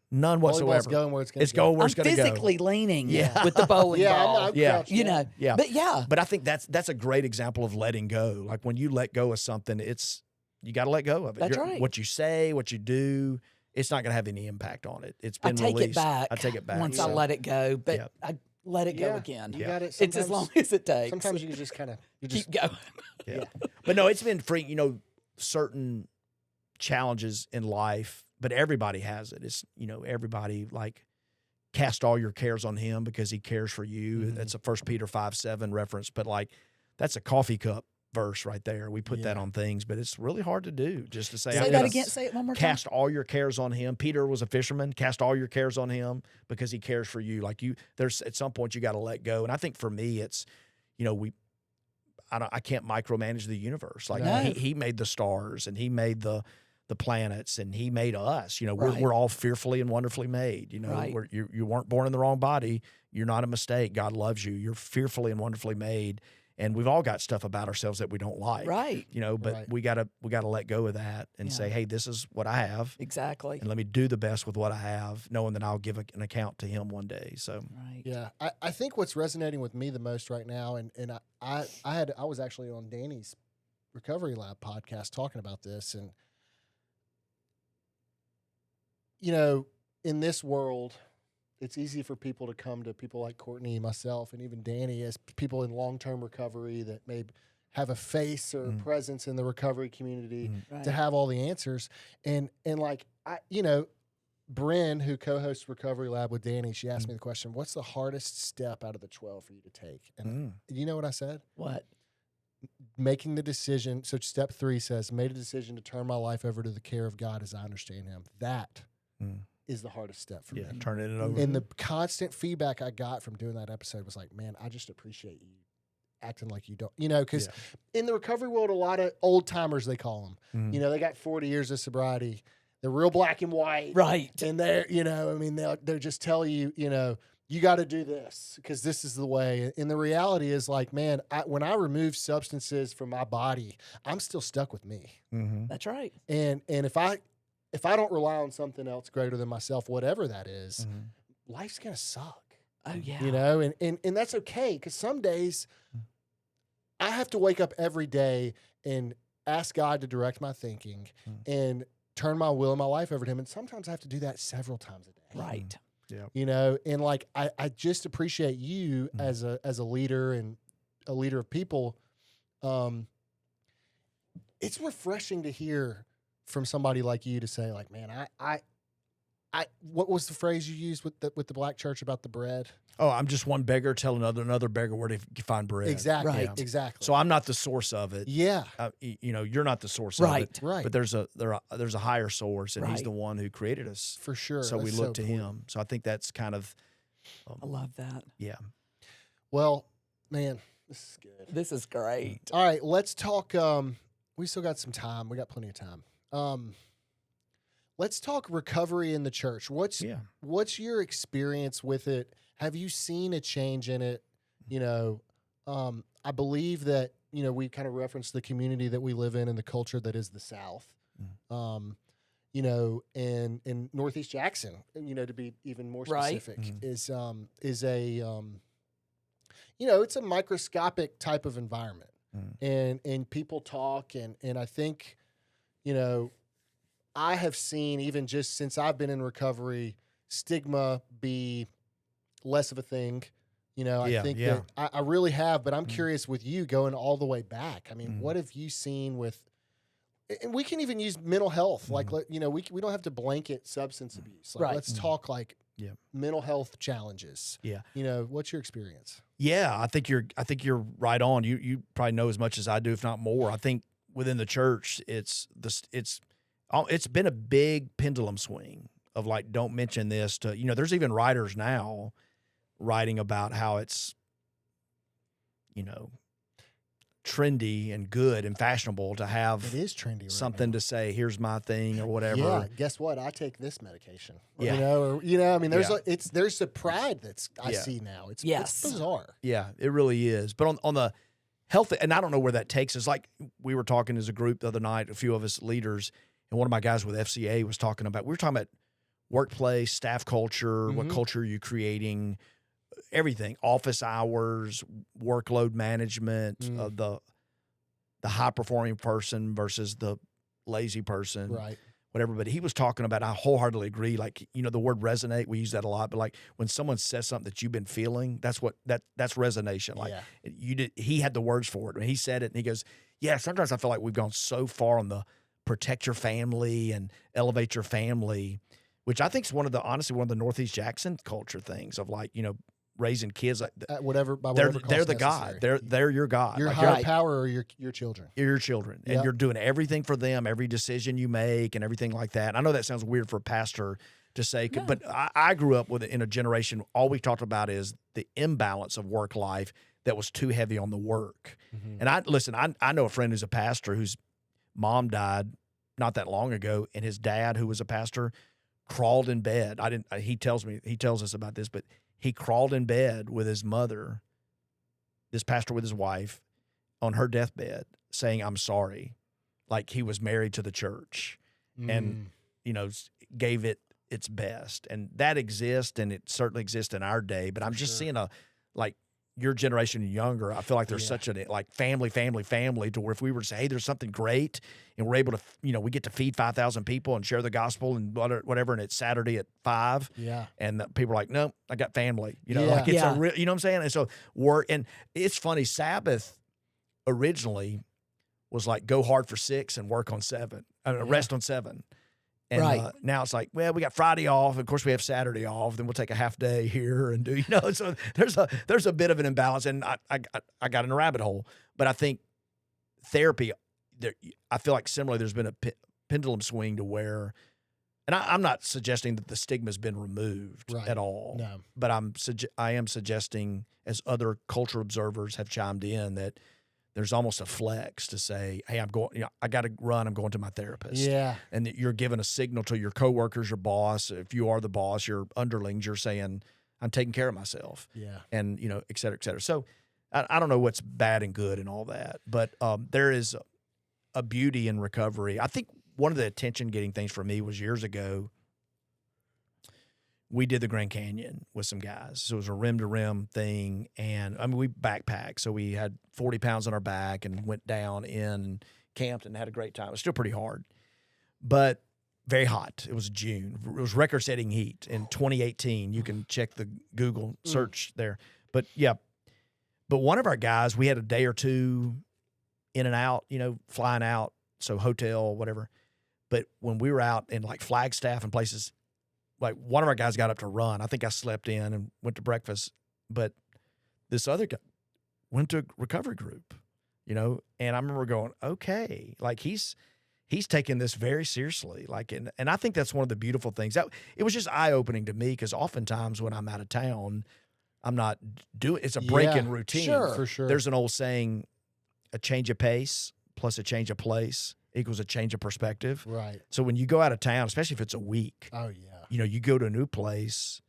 None whatsoever. Volleyball's going where it's going It's to go. going where I'm it's going to go. physically leaning Yeah. with the bowling Yeah, ball. I'm Yeah. crouched down. Yeah. But yeah. But I think that's a great example of letting go. Like when you let go of something, you got to let go of it. That's right. What you say, what you do, it's not going to have any impact on it. It's I been take released. it back. I take it back. Once I So, let it go, but Yeah. I let it go Yeah. again. You Yeah. got it. It's as long as it takes. Sometimes you just kind of keep going. yeah. But no, it's been free. Certain challenges in life, but everybody has it. It's everybody like cast all your cares on Him because He cares for you. Mhm. That's a 1 Peter 5:7 reference, but like that's a coffee cup verse right there. We put that Yeah. on things, but it's really hard to do. Just to say, Say I'm that gonna again. Say it one more time. Cast all your cares on Him. Peter was a fisherman. Cast all your cares on Him because He cares for you. Like there's at some point you got to let go. And I think for me, it's I can't micromanage the universe. Like No. he made the stars and He made the planets and He made us. Right. We're all fearfully and wonderfully made. Right. You weren't born in the wrong body. You're not a mistake. God loves you. You're fearfully and wonderfully made. And we've all got stuff about ourselves that we don't like. Right. But Right. we gotta let go of that and Yeah. say, hey, this is what I have. Exactly. And let me do the best with what I have, knowing that I'll give an account to Him one day. So Right. Yeah, I think what's resonating with me the most right now, and I was actually on Danny's Recovery Lab podcast talking about this, and in this world, it's easy for people to come to people like Courtney, myself, and even Danny as people in long-term recovery that may have a face or a presence in the recovery community Right. to have all the answers, and like Bryn, who co-hosts Recovery Lab with Danny, she asked me the question, what's the hardest step out of the 12 for you to take? And you know what I said? What? Making the decision. So step 3 says, made a decision to turn my life over to the care of God as I understand Him. That is the hardest step for me. turning it over. And the constant feedback I got from doing that episode was like, man, I just appreciate you acting like you don't, because in the recovery world, a lot of old timers, they call them, they got 40 years of sobriety. They're real black and white. Right. And they're, they're just telling you, you got to do this because this is the way. And the reality is like, man, when I remove substances from my body, I'm still stuck with me. That's right. And if I don't rely on something else greater than myself, whatever that is, life's going to suck. Oh yeah. And that's okay. Because some days I have to wake up every day and ask God to direct my thinking and turn my will and my life over to him. And sometimes I have to do that several times a day. Right. Yeah. You know, and like I just appreciate you as a leader and a leader of people. It's refreshing to hear from somebody like you to say, like, man, I what was the phrase you used with the black church about the bread? Oh, I'm just one beggar telling another beggar where to find bread. Exactly. Right. Exactly. So I'm not the source of it. yeah. You know, you're not the source Right. of it. Right. But there's a higher source, and he's Right. the one who created us. For sure. So we That's look to cool. him. So I think that's kind of, I love that. yeah. Well, man, this is good. This is great. All right, let's talk. We still got some time. We got plenty of time. Let's talk recovery in the church. What's your experience with it? Have you seen a change in it? You know, I believe that, you know, we kind of referenced the community that we live in and the culture that is the South. You know, and in Northeast Jackson, you know, to be even more Right. specific, is a you know, it's a microscopic type of environment, and people talk, and I think, you know, I have seen, even just since I've been in recovery, stigma be less of a thing. You know, I think that I really have, but I'm curious with you going all the way back. I mean, what have you seen with, and we can even use mental health. Like, you know, we don't have to blanket substance abuse. Like, Right. let's talk like mental health challenges. Yeah. You know, what's your experience? Yeah, I think you're right on. You probably know as much as I do, if not more. I think within the church, it's been a big pendulum swing of like, don't mention this to, you know, there's even writers now writing about how it's, you know, trendy and good and fashionable to have It is trendy right something now. to say, here's my thing or whatever. Yeah, guess what? I take this medication. Yeah. You know, I mean, there's Yeah. there's a pride that's I Yeah. see now. It's Yes. bizarre. Yeah, it really is. But on the health, and I don't know where that takes us. Like we were talking as a group the other night, a few of us leaders, and one of my guys with FCA was talking about, we were talking about workplace, staff culture, what culture are you creating, everything, office hours, workload management, the high performing person versus the lazy person. Right. Whatever, but he was talking about, I wholeheartedly agree. Like, you know, the word resonate, we use that a lot, but like when someone says something that you've been feeling, that's resonation. Like he had the words for it. When he said it and he goes, yeah, sometimes I feel like we've gone so far on the protect your family and elevate your family, which I think is honestly one of the Northeast Jackson culture things of like, you know, raising kids like By whatever they're cost the necessary. God. They're your God. Your Like, higher power or your children. you're your children, and you're doing everything for them, every decision you make and everything like that. And I know that sounds weird for a pastor to say, but I grew up with it in a generation. All we talked about is the imbalance of work life that was too heavy on the work. And I know a friend who's a pastor whose mom died not that long ago, and his dad, who was a pastor, crawled in bed. He tells us about this, but he crawled in bed with his mother, this pastor with his wife, on her deathbed, saying, I'm sorry. Like he was married to the church and, you know, gave it its best. And that exists, and it certainly exists in our day. But I'm just seeing your generation and younger, I feel like there's such a like family to where if we were to say, hey, there's something great and we're able to, you know, we get to feed 5,000 people and share the gospel and whatever, and it's Saturday at 5. Yeah. And people are like, no, I got family, you know, Yeah. like it's a real, you know what I'm saying? And so and it's funny, Sabbath originally was like go hard for 6 and work on 7, rest on 7. And now it's like, well, we got Friday off. Of course, we have Saturday off. Then we'll take a half day here and do, you know. So there's a bit of an imbalance, and I got in a rabbit hole. But I think therapy, I feel like similarly, there's been a pendulum swing to where, and I'm not suggesting that the stigma's been removed at all. No. But I am suggesting, as other culture observers have chimed in, that there's almost a flex to say, hey, I'm going, you know, I got to run. I'm going to my therapist. Yeah. And that you're giving a signal to your coworkers, your boss. If you are the boss, your underlings, you're saying, I'm taking care of myself. Yeah. And, you know, et cetera, et cetera. So I don't know what's bad and good and all that, but there is a beauty in recovery. I think one of the attention-getting things for me was years ago, we did the Grand Canyon with some guys. So it was a rim-to-rim thing. And, I mean, we backpacked. So we had 40 pounds on our back and went down in and camped and had a great time. It was still pretty hard. But very hot. It was June. It was record-setting heat in 2018. You can check the Google search there. But yeah, but one of our guys, we had a day or two in and out, flying out, so hotel, whatever. But when we were out in like Flagstaff and places, like one of our guys got up to run. I think I slept in and went to breakfast. But this other guy went to a recovery group, and I remember going, okay, like he's taking this very seriously. Like, and I think that's one of the beautiful things. It was just eye-opening to me because oftentimes when I'm out of town, I'm not doing, it's a break in routine. Sure. For sure. There's an old saying, a change of pace plus a change of place equals a change of perspective. Right. So when you go out of town, especially if it's a week, oh yeah, you go to a new place,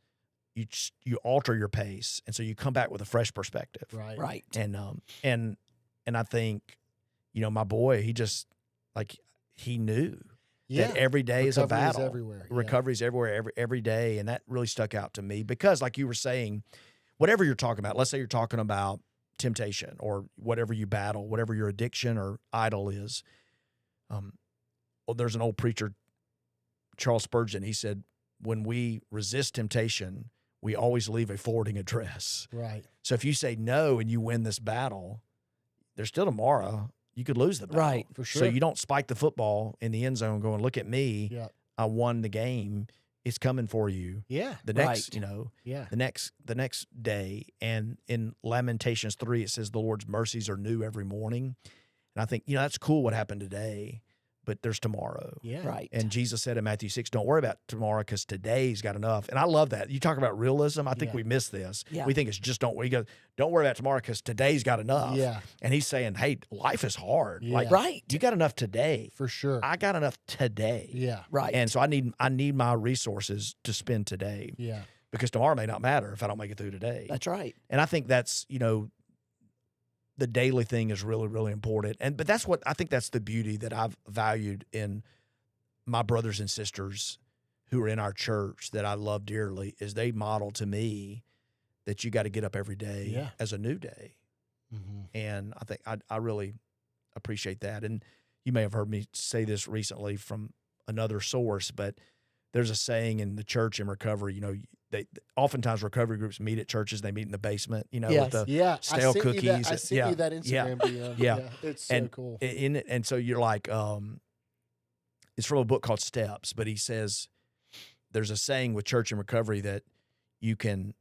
you alter your pace, and so you come back with a fresh perspective. Right. And I think, my boy, he just he knew that every day is a battle. Everywhere. Recovery's everywhere, every day, and that really stuck out to me because, like you were saying, whatever you're talking about, let's say you're talking about temptation or whatever you battle, whatever your addiction or idol is. There's an old preacher, Charles Spurgeon. He said, when we resist temptation, we always leave a forwarding address. Right. So if you say no and you win this battle, there's still tomorrow you could lose the battle. Right. For sure. So you don't spike the football in the end zone going, look at me. Yeah. I won the game. It's coming for you. Yeah. The next, Yeah. the next day. And in Lamentations 3, it says the Lord's mercies are new every morning. And I think, that's cool what happened today, but there's tomorrow. Yeah. Right. And Jesus said in Matthew 6, don't worry about tomorrow because today's got enough. And I love that. You talk about realism. I think we miss this. Yeah. We think it's just don't worry about tomorrow because today's got enough. Yeah. And he's saying, hey, life is hard. Yeah. Like, Right. you got enough today. For sure. I got enough today. Yeah. Right. And so I need my resources to spend today. Yeah. Because tomorrow may not matter if I don't make it through today. That's right. And I think that's, the daily thing is really, really important. But that's what I think that's the beauty that I've valued in my brothers and sisters who are in our church that I love dearly is they model to me that you got to get up every day as a new day. Mm-hmm. And I think I really appreciate that. And you may have heard me say this recently from another source, but there's a saying in the church in recovery, they oftentimes recovery groups meet at churches. They meet in the basement, with the stale cookies. I sent you that Instagram DM. Yeah. It's so cool. And so you're like, it's from a book called Steps, but he says there's a saying with church and recovery that you can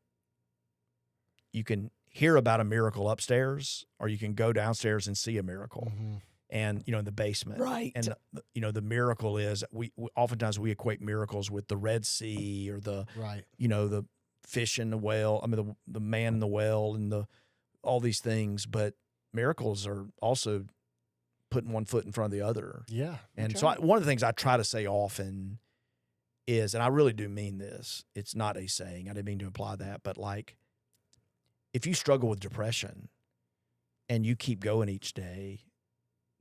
hear about a miracle upstairs or you can go downstairs and see a miracle. Mm-hmm. And, in the basement. Right. And, the miracle is we oftentimes we equate miracles with the Red Sea or the, the fish in the well. I mean, the man in the well and all these things. But miracles are also putting one foot in front of the other. Yeah. And so one of the things I try to say often is, and I really do mean this, it's not a saying. I didn't mean to imply that. But like, if you struggle with depression and you keep going each day,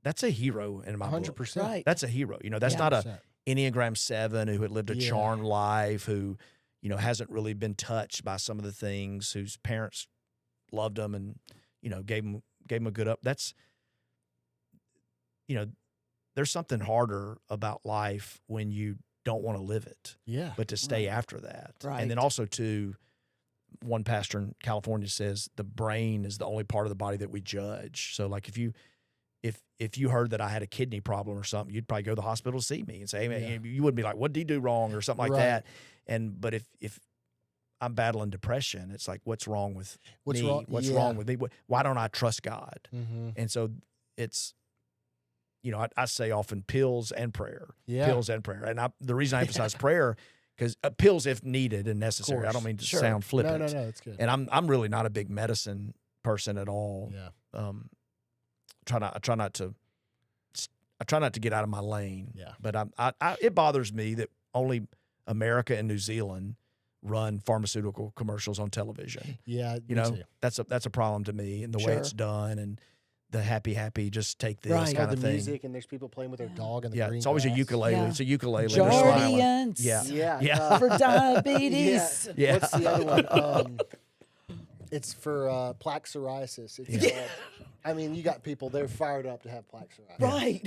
that's a hero in my 100%. book. Right. That's a hero. That's not a Enneagram 7 who had lived a charmed life, who, hasn't really been touched by some of the things, whose parents loved them and, gave him a good up. That's, there's something harder about life when you don't want to live it. Yeah. But to stay after that. Right. And then also too, one pastor in California says the brain is the only part of the body that we judge. So like if you heard that I had a kidney problem or something, you'd probably go to the hospital to see me and say, hey, man, you wouldn't be like, what did he do wrong or something like that. But if I'm battling depression, it's like, what's wrong with me? What's wrong with me? Why don't I trust God? Mm-hmm. And so it's, I say often pills and prayer, pills and prayer. And the reason I emphasize prayer, because pills if needed and necessary. I don't mean to sound flippant. No, that's good. And I'm really not a big medicine person at all. Yeah. I try not to get out of my lane. Yeah. But it bothers me that only America and New Zealand run pharmaceutical commercials on television. Yeah. That's a problem to me, and the way it's done and the happy, just take this kind of thing. Music, and there's people playing with their dog in the green it's always a grass. ukulele. Yeah. It's a ukulele. They're smiling. Jardians. Yeah. For diabetes. Yeah. What's the other one? It's for plaque psoriasis. It's I mean, you got people, they're fired up to have plaque psoriasis. Right.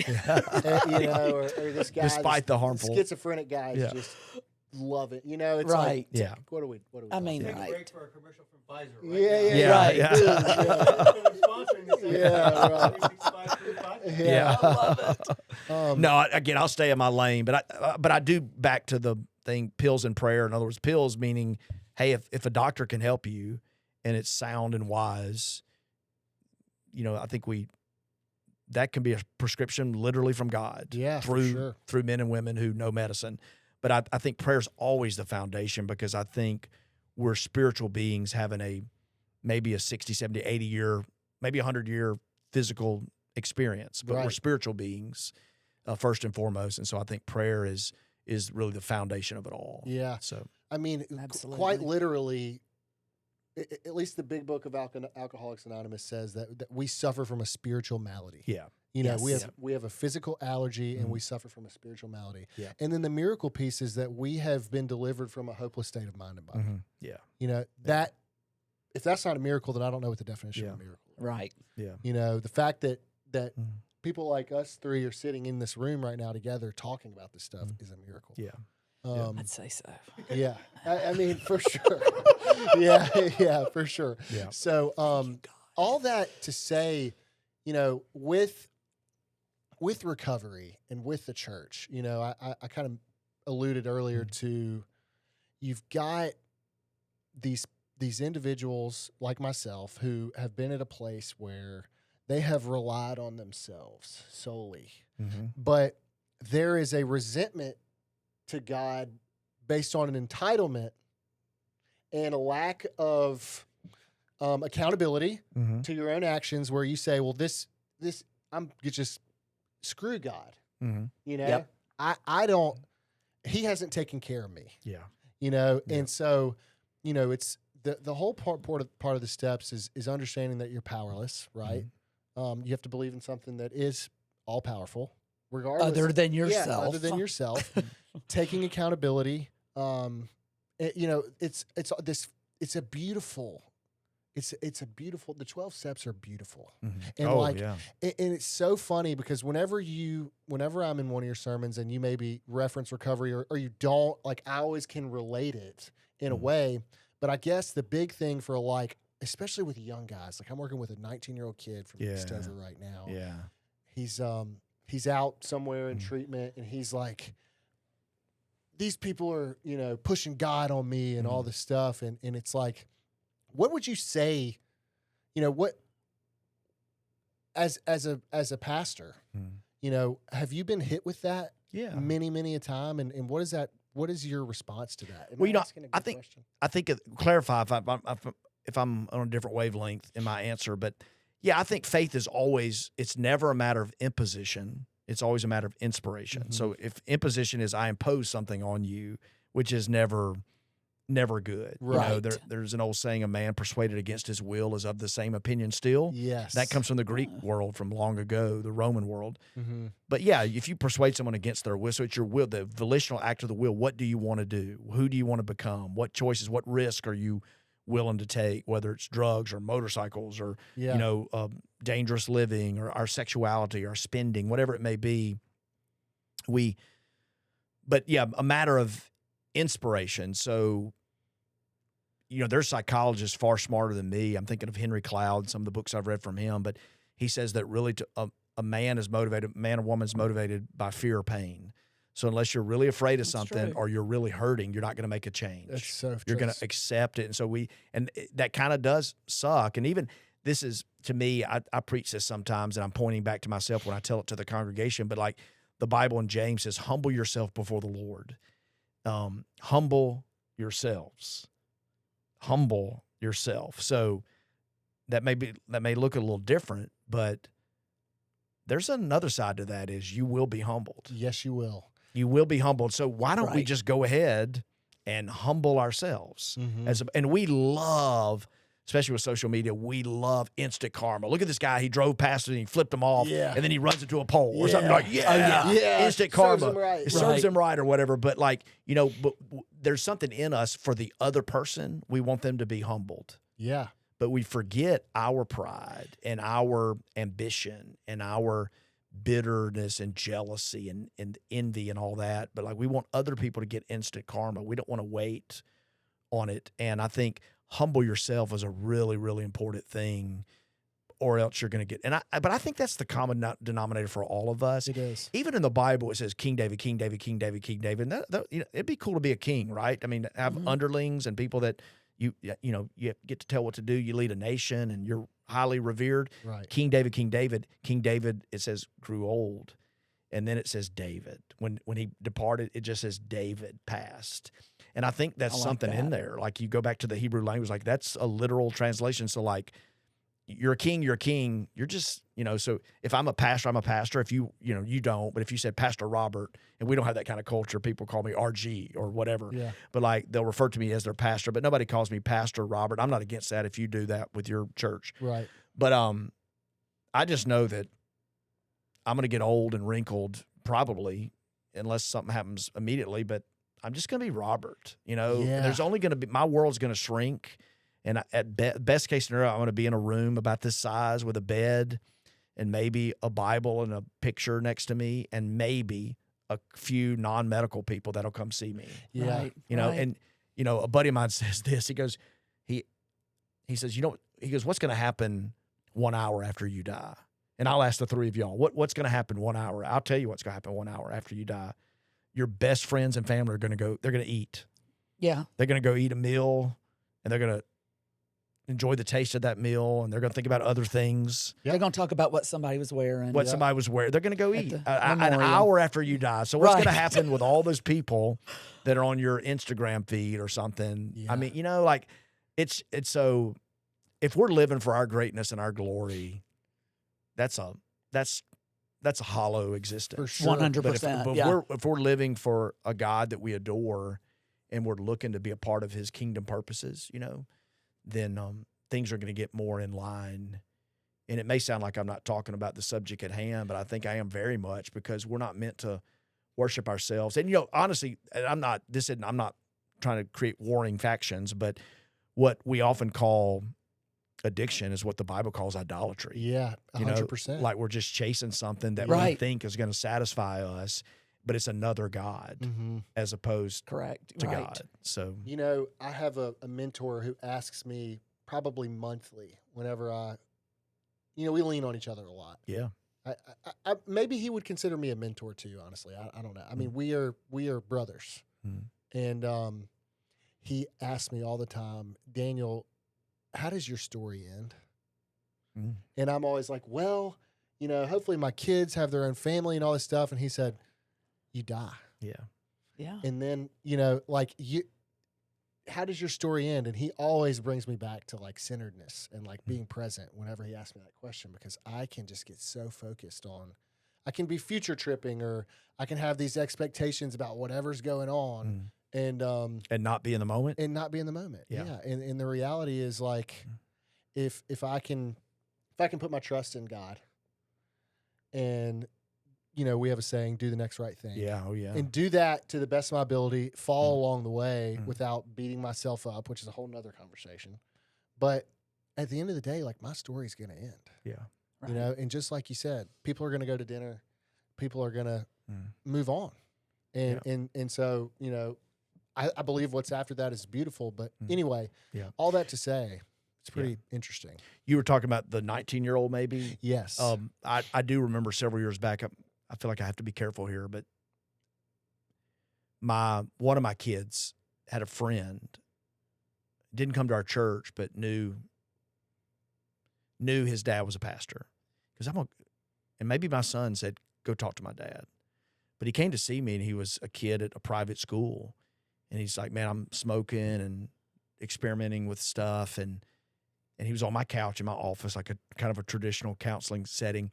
You know, or this guy, Despite the harmful schizophrenic guys just love it. You know, it's Right. like, what do we I mean, Take a break right. for a commercial from Pfizer. Yeah. I love it. No, again, I'll stay in my lane, but I do back to the thing, pills and prayer. In other words, pills meaning, hey, if a doctor can help you and it's sound and wise, you know, I think that can be a prescription literally from God. Yeah, through men and women who know medicine. But I think prayer is always the foundation, because I think we're spiritual beings having maybe a 60, 70, 80 year, maybe 100-year physical experience, but we're spiritual beings first and foremost. And so I think prayer is really the foundation of it all. Yeah. So, I mean, Absolutely. quite literally, at least the big book of Alcoholics Anonymous says that we suffer from a spiritual malady. yeah. You know, Yes. we have a physical allergy and we suffer from a spiritual malady. Yeah. And then the miracle piece is that we have been delivered from a hopeless state of mind and body. Yeah. You know, that if that's not a miracle, then I don't know what the definition of a miracle is. Right. Yeah. You know, the fact that people like us three are sitting in this room right now together talking about this stuff is a miracle. Yeah. I'd say so. Yeah. I mean, for sure. yeah, for sure. Yeah. So all that to say, you know, with recovery and with the church, you know, I kind of alluded earlier to, you've got these individuals like myself who have been at a place where they have relied on themselves solely, but there is a resentment to God based on an entitlement and a lack of accountability to your own actions, where you say, well, this you just screw God. You know, I don't, he hasn't taken care of me. Yeah. You know, and so, you know, it's the whole part of the steps is understanding that you're powerless, right? You have to believe in something that is all powerful, regardless. Other than yourself. Yeah, other than yourself. Taking accountability. You know, it's a beautiful, the 12 steps are beautiful. And and it's so funny because whenever I'm in one of your sermons and you maybe reference recovery or you don't, like, I always can relate it in a way. But I guess the big thing for, like, especially with young guys, like I'm working with a 19-year-old kid from East Over right now. Yeah. He's out somewhere in treatment, and he's like, these people are, you know, pushing God on me and all this stuff. And it's like, what would you say, you know, what, as a pastor, you know, have you been hit with that many a time? And what is that? What is your response to that? Well, you know, I think clarify if I'm on a different wavelength in my answer, but yeah, I think faith is always, it's never a matter of imposition. It's always a matter of inspiration. So if imposition is I impose something on you, which is never good. Right. You know, there's an old saying, a man persuaded against his will is of the same opinion still. Yes. That comes from the Greek world from long ago, the Roman world. But yeah, if you persuade someone against their will, so it's your will, the volitional act of the will, what do you want to do? Who do you want to become? What choices, what risk are you willing to take, whether it's drugs or motorcycles or, you know, dangerous living or our sexuality, our spending, whatever it may be. But yeah, a matter of inspiration. So, you know, there's psychologists far smarter than me. I'm thinking of Henry Cloud, some of the books I've read from him, but he says that really a man or woman is motivated by fear or pain. So unless you're really afraid of something or you're really hurting, you're not going to make a change. That's so You're going to accept it. And so that kind of does suck. And even this is, to me, I preach this sometimes, and I'm pointing back to myself when I tell it to the congregation, but like the Bible in James says, humble yourself before the Lord. Humble yourselves. Humble yourself. So that may look a little different, but there's another side to that, is you will be humbled. Yes, you will. You will be humbled. So why don't we just go ahead and humble ourselves? And we love, especially with social media, we love instant karma. Look at this guy. He drove past it and he flipped him off, and then he runs into a pole or something like, instant karma. Serves him right. It serves him right or whatever. But like, you know, but there's something in us for the other person. We want them to be humbled. Yeah. but we forget our pride and our ambition and our bitterness and jealousy and envy and all that. But like, we want other people to get instant karma. We don't want to wait on it. And I think humble yourself is a really, really important thing, or else you're going to get, but I think that's the common denominator for all of us. It is. Even in the Bible, it says King David, King David, King David, King David. And it'd be cool to be a king, right? I mean, have underlings and people that you get to tell what to do. You lead a nation and you're highly revered. Right. King David, King David, King David, it says grew old. And then it says David. When he departed, it just says David passed. And I think that's something in there. Like, you go back to the Hebrew language, like that's a literal translation. So like, you're a king, you're a king. You're just, so if I'm a pastor, I'm a pastor. If you don't, but if you said Pastor Robert, and we don't have that kind of culture, people call me RG or whatever. Yeah. But like, they'll refer to me as their pastor, but nobody calls me Pastor Robert. I'm not against that if you do that with your church. Right. But I just know that I'm going to get old and wrinkled probably, unless something happens immediately, but I'm just going to be Robert, Yeah. There's only going to be, my world's going to shrink. And best case scenario, I'm going to be in a room about this size with a bed and maybe a Bible and a picture next to me, and maybe a few non-medical people that'll come see me. Yeah. Right, And a buddy of mine says this. He goes, he says, he goes, what's going to happen 1 hour after you die? And I'll ask the three of y'all, what's going to happen 1 hour? I'll tell you what's going to happen 1 hour after you die. Your best friends and family are going to go, they're going to eat. Yeah. They're going to go eat a meal, and they're going to enjoy the taste of that meal, and they're going to think about other things. They're going to talk about what somebody was wearing. What somebody was wearing. They're going to go At eat the an memorial. hour after you die. So what's Right. going to happen with all those people that are on your Instagram feed or something? Yeah. I mean, like, it's so, if we're living for our greatness and our glory, that's a hollow existence. For sure. 100%. But Yeah. if we're living for a God that we adore, and we're looking to be a part of his kingdom purposes, then things are going to get more in line. And it may sound like I'm not talking about the subject at hand, but I think I am very much, because we're not meant to worship ourselves. And, honestly, I'm not trying to create warring factions, but what we often call addiction is what the Bible calls idolatry. Yeah. 100%. Like, we're just chasing something that Right. we think is going to satisfy us, but it's another God as opposed Correct. to Right. God. So, I have a mentor who asks me probably monthly whenever we lean on each other a lot. yeah. I maybe he would consider me a mentor too, honestly. I don't know. I mean, we are brothers. And he asks me all the time, Daniel, how does your story end? And I'm always like, well, hopefully my kids have their own family and all this stuff. And he said, you die. Yeah. Yeah. And then, how does your story end? And he always brings me back to like centeredness and like being present whenever he asks me that question, because I can just get so focused on, I can be future tripping, or I can have these expectations about whatever's going on and not be in the moment. and not be in the moment. Yeah. Yeah. And the reality is, like, if I can put my trust in God, and we have a saying, do the next right thing. Yeah. Oh, yeah. And do that to the best of my ability, follow along the way without beating myself up, which is a whole nother conversation. But at the end of the day, like, my story's going to end. Yeah. Right. And just like you said, people are going to go to dinner, people are going to move on. And so, I believe what's after that is beautiful. But anyway, all that to say, it's pretty interesting. You were talking about the 19-year-old, maybe? Yes. I do remember several years back, I feel like I have to be careful here, but one of my kids had a friend, didn't come to our church, but knew his dad was a pastor. And maybe my son said, go talk to my dad. But he came to see me, and he was a kid at a private school. And he's like, man, I'm smoking and experimenting with stuff. And he was on my couch in my office, like a kind of a traditional counseling setting.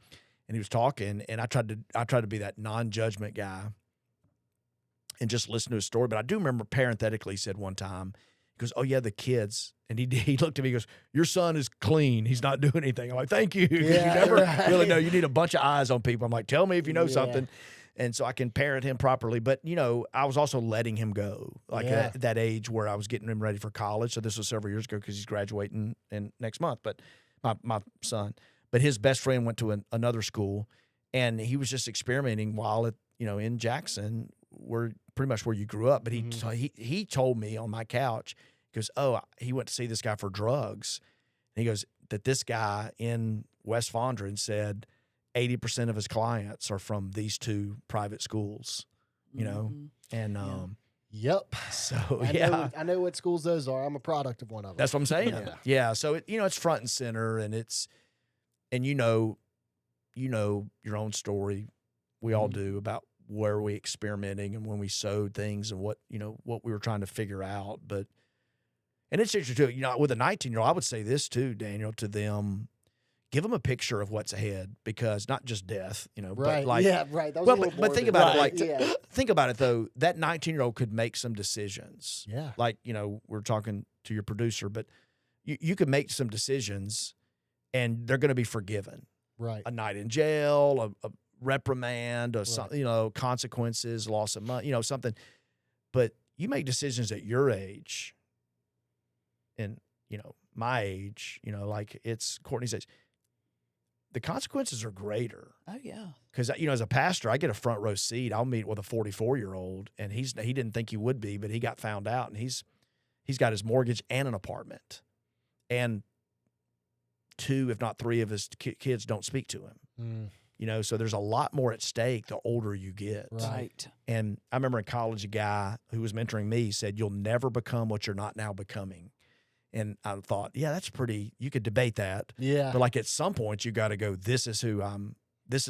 And he was talking, and I tried to be that non-judgment guy and just listen to his story. But I do remember parenthetically, he said one time, he goes, oh yeah, the kids. And he looked at me, he goes, your son is clean. He's not doing anything. I'm like, thank you. 'Cause you never really know. You need a bunch of eyes on people. I'm like, tell me if you know something. And so I can parent him properly. But, you know, I was also letting him go, like at that age where I was getting him ready for college. So this was several years ago because he's graduating in next month. But my son, but his best friend went to another school, and he was just experimenting while at, you know, in Jackson, where pretty much where you grew up. But he told me on my couch, he goes, oh, he went to see this guy for drugs. And he goes that this guy in West Fondren said 80% of his clients are from these two private schools, you know? And, Yep. so, I know what schools those are. I'm a product of one of them. That's what I'm saying. Yeah. So it, you know, it's front and center, and you know your own story. We all do, about where we experimenting and when we sowed things and what we were trying to figure out. But, and it's interesting too, you know, with a 19-year-old, I would say this too, Daniel, to them, give them a picture of what's ahead, because not just death, you know, right. but like, That was but think about it, like, yeah. think about it though, that 19-year-old could make some decisions. Yeah. Like, you know, we're talking to your producer, but you could make some decisions and they're going to be forgiven. Right. A night in jail, a reprimand, or some, you know, consequences, loss of money, you know, something. But you make decisions at your age, and, you know, my age, you know, like it's Courtney's age, the consequences are greater. Oh, yeah. Because, you know, as a pastor, I get a front row seat. I'll meet with a 44-year-old, and he didn't think he would be, but he got found out, and he's got his mortgage and an apartment, and 2, if not 3 of his kids don't speak to him. You know, so there's a lot more at stake the older you get. Right. And I remember in college, a guy who was mentoring me said, "You'll never become what you're not now becoming." And I thought, yeah, that's pretty, you could debate that. Yeah. But like at some point you got to go, this is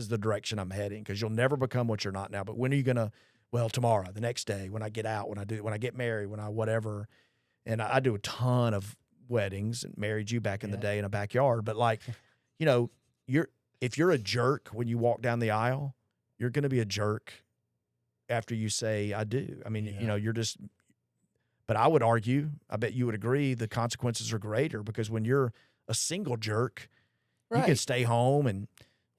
the direction I'm heading, because you'll never become what you're not now. But when are you going to, well, tomorrow, the next day, when I get out, when I get married, when I whatever. And I do a ton of weddings and married you back in the day in a backyard. But like, you know, if you're a jerk when you walk down the aisle, you're going to be a jerk after you say, I do. I mean, you know, you're just, but I would argue, I bet you would agree, the consequences are greater, because when you're a single jerk, you can stay home and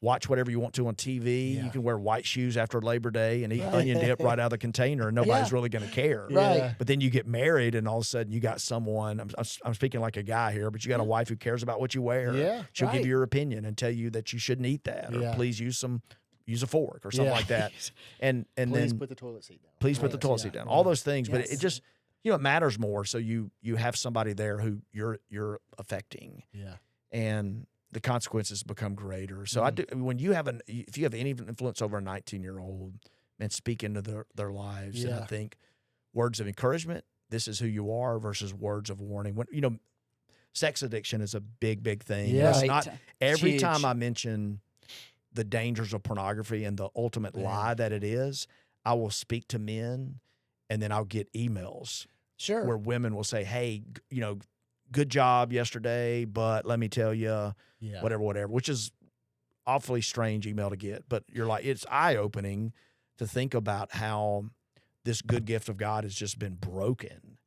watch whatever you want to on TV. Yeah. You can wear white shoes after Labor Day and eat onion dip right out of the container, and nobody's really going to care. Right. But then you get married, and all of a sudden you got someone, I'm speaking like a guy here, but you got a wife who cares about what you wear. Yeah. She'll give you your opinion and tell you that you shouldn't eat that, or please use a fork or something like that. And please then put the toilet seat down. Please put the toilet seat down. All those things, but it just, you know, it matters more. So you have somebody there who you're affecting. Yeah. And the consequences become greater. So I do, when if you have any influence over a 19-year-old, and speak into their lives, and I think words of encouragement, this is who you are, versus words of warning. When, you know, sex addiction is a big, big thing. Yeah. It's not every Huge. time I mention the dangers of pornography and the ultimate lie that it is, I will speak to men, and then I'll get emails where women will say, hey, you know, good job yesterday, but let me tell you, whatever, which is awfully strange email to get. But you're like, it's eye-opening to think about how this good gift of God has just been broken.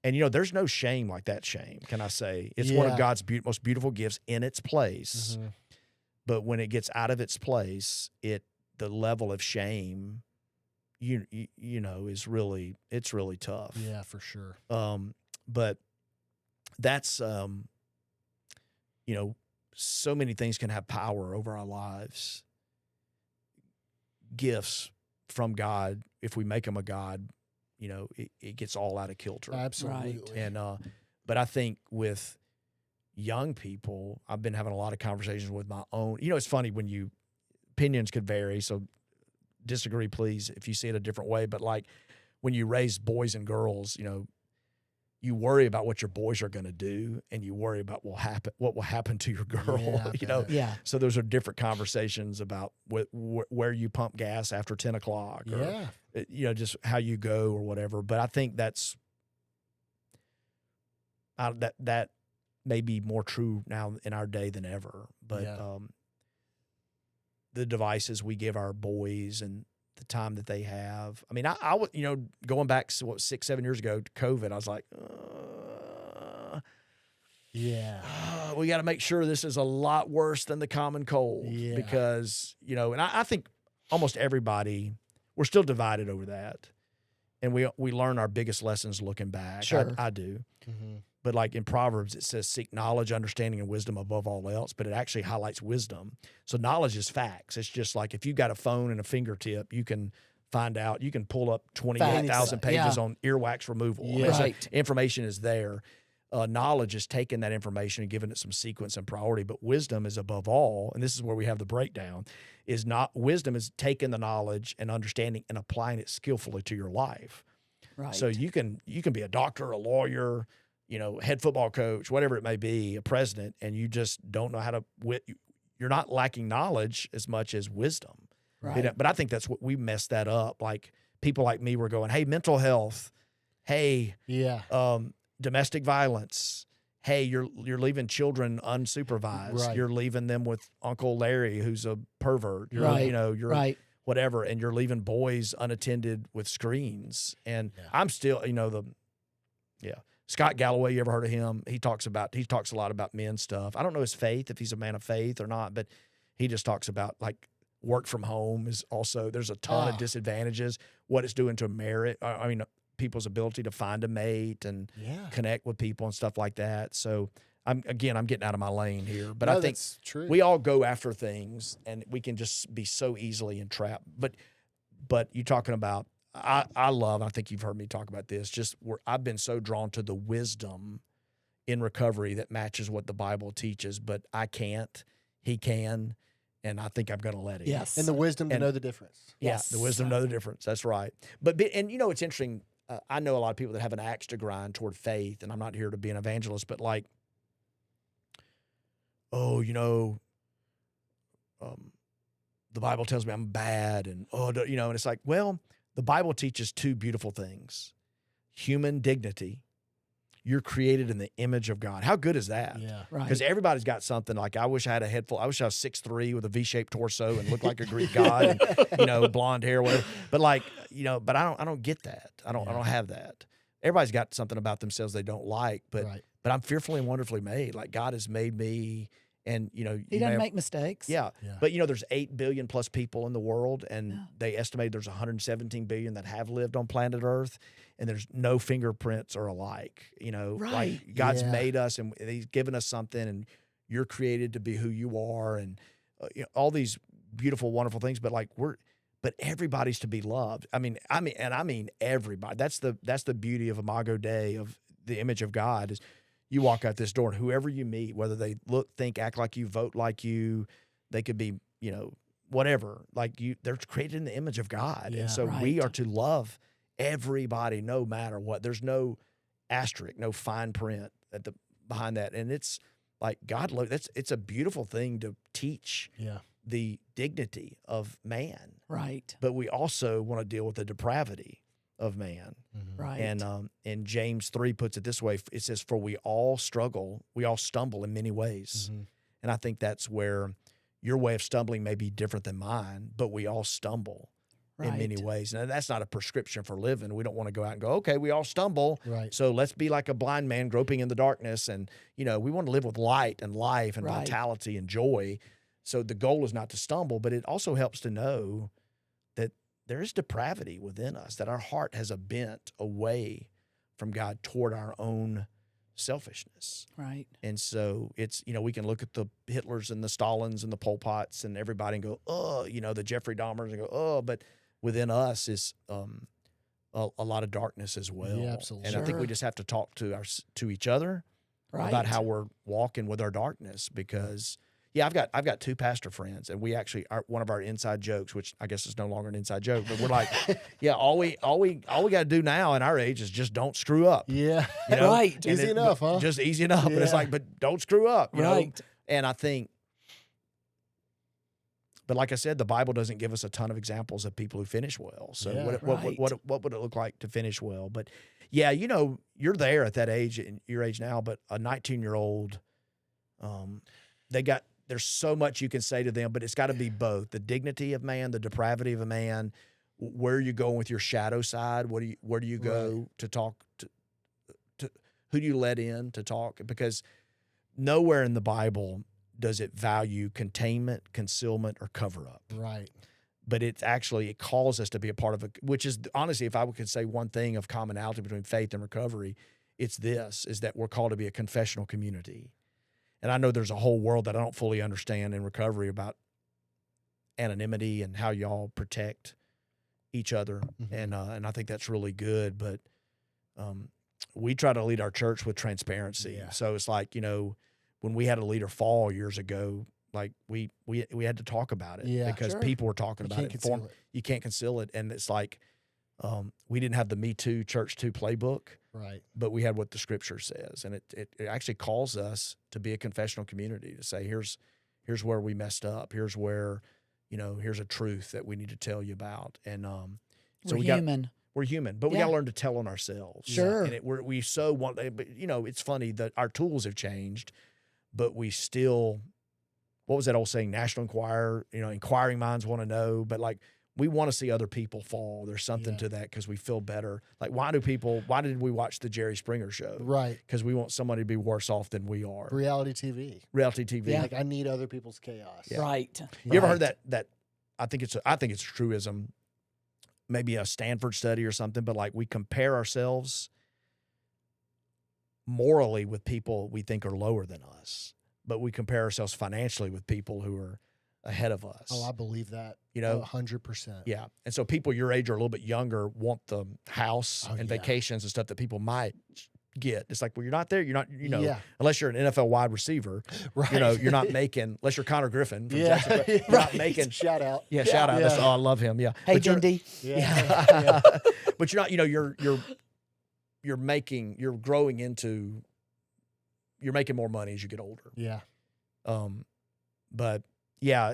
And, you know, there's no shame like that shame, can I say? It's one of God's most beautiful gifts in its place. But when it gets out of its place, the level of shame, you know, it's really tough. Yeah, for sure. But that's, you know, so many things can have power over our lives. Gifts from God, if we make them a God, you know, it gets all out of kilter. Absolutely. Right. And, but I think with young people, I've been having a lot of conversations with my own, you know, it's funny when opinions could vary. So disagree, please, if you see it a different way. But like when you raise boys and girls, you know, you worry about what your boys are going to do, and you worry about what will happen to your girl. You know, so those are different conversations about where you pump gas after 10 o'clock, or you know, just how you go or whatever. But I think that may be more true now in our day than ever. But the devices we give our boys and the time that they have. I mean, I would, you know, going back 6-7 years ago to COVID, I was like, we got to make sure this is a lot worse than the common cold, because, you know, and I think almost everybody we're still divided over that. And we learn our biggest lessons looking back. Sure. I do. Mm-hmm. But like in Proverbs, it says, seek knowledge, understanding, and wisdom above all else, but it actually highlights wisdom. So knowledge is facts. It's just like if you got a phone and a fingertip, you can find out, you can pull up 28,000 pages on earwax removal. Yeah. It's Right. like information is there. Knowledge is taking that information and giving it some sequence and priority, but wisdom is above all, and this is where we have the breakdown, wisdom is taking the knowledge and understanding and applying it skillfully to your life. Right. So you can be a doctor, a lawyer, head football coach, whatever it may be, a president, and you just don't know how to. You're not lacking knowledge as much as wisdom. Right. But I think that's what we messed that up. Like people like me were going, hey, mental health, hey, domestic violence, hey, you're leaving children unsupervised. Right. You're leaving them with Uncle Larry, who's a pervert. You're, Right. You're Right. whatever, and you're leaving boys unattended with screens. And I'm still, Scott Galloway, you ever heard of him? He talks a lot about men stuff. I don't know his faith, if he's a man of faith or not, but he just talks about like work from home is also, there's a ton of disadvantages, what it's doing to merit. I mean, people's ability to find a mate and connect with people and stuff like that. So I'm getting out of my lane here, but I think that's true. we all go after things and we can just be so easily entrapped. But you talking about, I love, I think you've heard me talk about this, just where I've been so drawn to the wisdom in recovery that matches what the Bible teaches, but I can't, he can, and I think I'm going to let him. Yes. And the wisdom to know the difference. Yes. The wisdom to know the difference. That's right. But it's interesting. I know a lot of people that have an axe to grind toward faith, and I'm not here to be an evangelist, but like, the Bible tells me I'm bad, and and it's like, well, the Bible teaches two beautiful things: human dignity. You're created in the image of God. How good is that? Yeah. Right. Because everybody's got something. Like I wish I had a head full. I wish I was 6'3" with a V-shaped torso and looked like a Greek god, and blonde hair, whatever. But but I don't get that. I don't have that. Everybody's got something about themselves they don't like, but I'm fearfully and wonderfully made. Like God has made me, and he doesn't make mistakes. Yeah. But there's 8 billion plus people in the world, and they estimate there's 117 billion that have lived on planet Earth, and there's no fingerprints are alike. Right. Like God's made us, and He's given us something, and you're created to be who you are, and all these beautiful, wonderful things. But everybody's to be loved. I mean everybody. That's the beauty of Imago Dei, of the image of God, is you walk out this door and whoever you meet, whether they look, think, act like you, vote like you, they could be, whatever, like you, they're created in the image of God. Yeah. And so we are to love everybody no matter what. There's no asterisk, no fine print behind that. And it's like God, it's a beautiful thing to teach the dignity of man. Right. But we also want to deal with the depravity of man. Mm-hmm. Right. And James 3 puts it this way. It says, for we all stumble in many ways. Mm-hmm. And I think that's where your way of stumbling may be different than mine, but we all stumble in many ways. And that's not a prescription for living. We don't want to go out and go, okay, we all stumble. Right. So let's be like a blind man groping in the darkness. And, we want to live with light and life and Right. vitality and joy. So the goal is not to stumble, but it also helps to know that there is depravity within us, that our heart has a bent away from God toward our own selfishness. Right. And so it's, we can look at the Hitlers and the Stalins and the Pol Pots and everybody and go, the Jeffrey Dahmers, and go, but within us is a lot of darkness as well. Yeah, absolutely. And I think we just have to talk to each other about how we're walking with our darkness, because I've got two pastor friends, and we actually one of our inside jokes, which I guess is no longer an inside joke, but we're like, all we got to do now in our age is just don't screw up. Yeah. Right. And Easy enough, huh? Just easy enough. Yeah. But it's like, but don't screw up. You know? Right. And I think, but like I said, the Bible doesn't give us a ton of examples of people who finish well. So what would it look like to finish well? But you're there at that age, in your age now, but a 19-year-old, there's so much you can say to them, but it's got to be both the dignity of man, the depravity of a man. Where are you going with your shadow side? Where do you go to talk to who do you let in to talk? Because nowhere in the Bible does it value containment, concealment, or cover up. Right. but it calls us to be a part of which is honestly, if I could say one thing of commonality between faith and recovery, it's is that we're called to be a confessional community. And I know there's a whole world that I don't fully understand in recovery about anonymity and how y'all protect each other. And I think that's really good. But we try to lead our church with transparency. Yeah. So it's like, when we had a leader fall years ago, like we had to talk about it because people were talking about it. You can't conceal it. And it's like, we didn't have the Me Too Church 2 playbook, right? But we had what the scripture says. And it actually calls us to be a confessional community, to say, here's where we messed up. Here's where, here's a truth that we need to tell you about. And so we're human, but we got to learn to tell on ourselves. Sure. And we so want, but it's funny that our tools have changed, but we still, what was that old saying? National Enquirer, inquiring minds want to know, but like, we want to see other people fall. There's something to that because we feel better. Like, why did we watch the Jerry Springer show? Right. Because we want somebody to be worse off than we are. Reality TV. Yeah. Like, I need other people's chaos. Yeah. Right. You ever heard that I think it's a truism, maybe a Stanford study or something, but like, we compare ourselves morally with people we think are lower than us, but we compare ourselves financially with people who are ahead of us. Oh, I believe that. 100%. Yeah. And so people your age or a little bit younger want the house and vacations and stuff that people might get. It's like, well, you're not there. You're not, unless you're an NFL wide receiver, right. You're not making, unless you're Connor Griffin from Jacksonville, you're not making. Shout out. Yeah, shout out. That's, I love him. Yeah. Hey, Dindy. But you're not, you're growing into, you're making more money as you get older. Yeah. But yeah,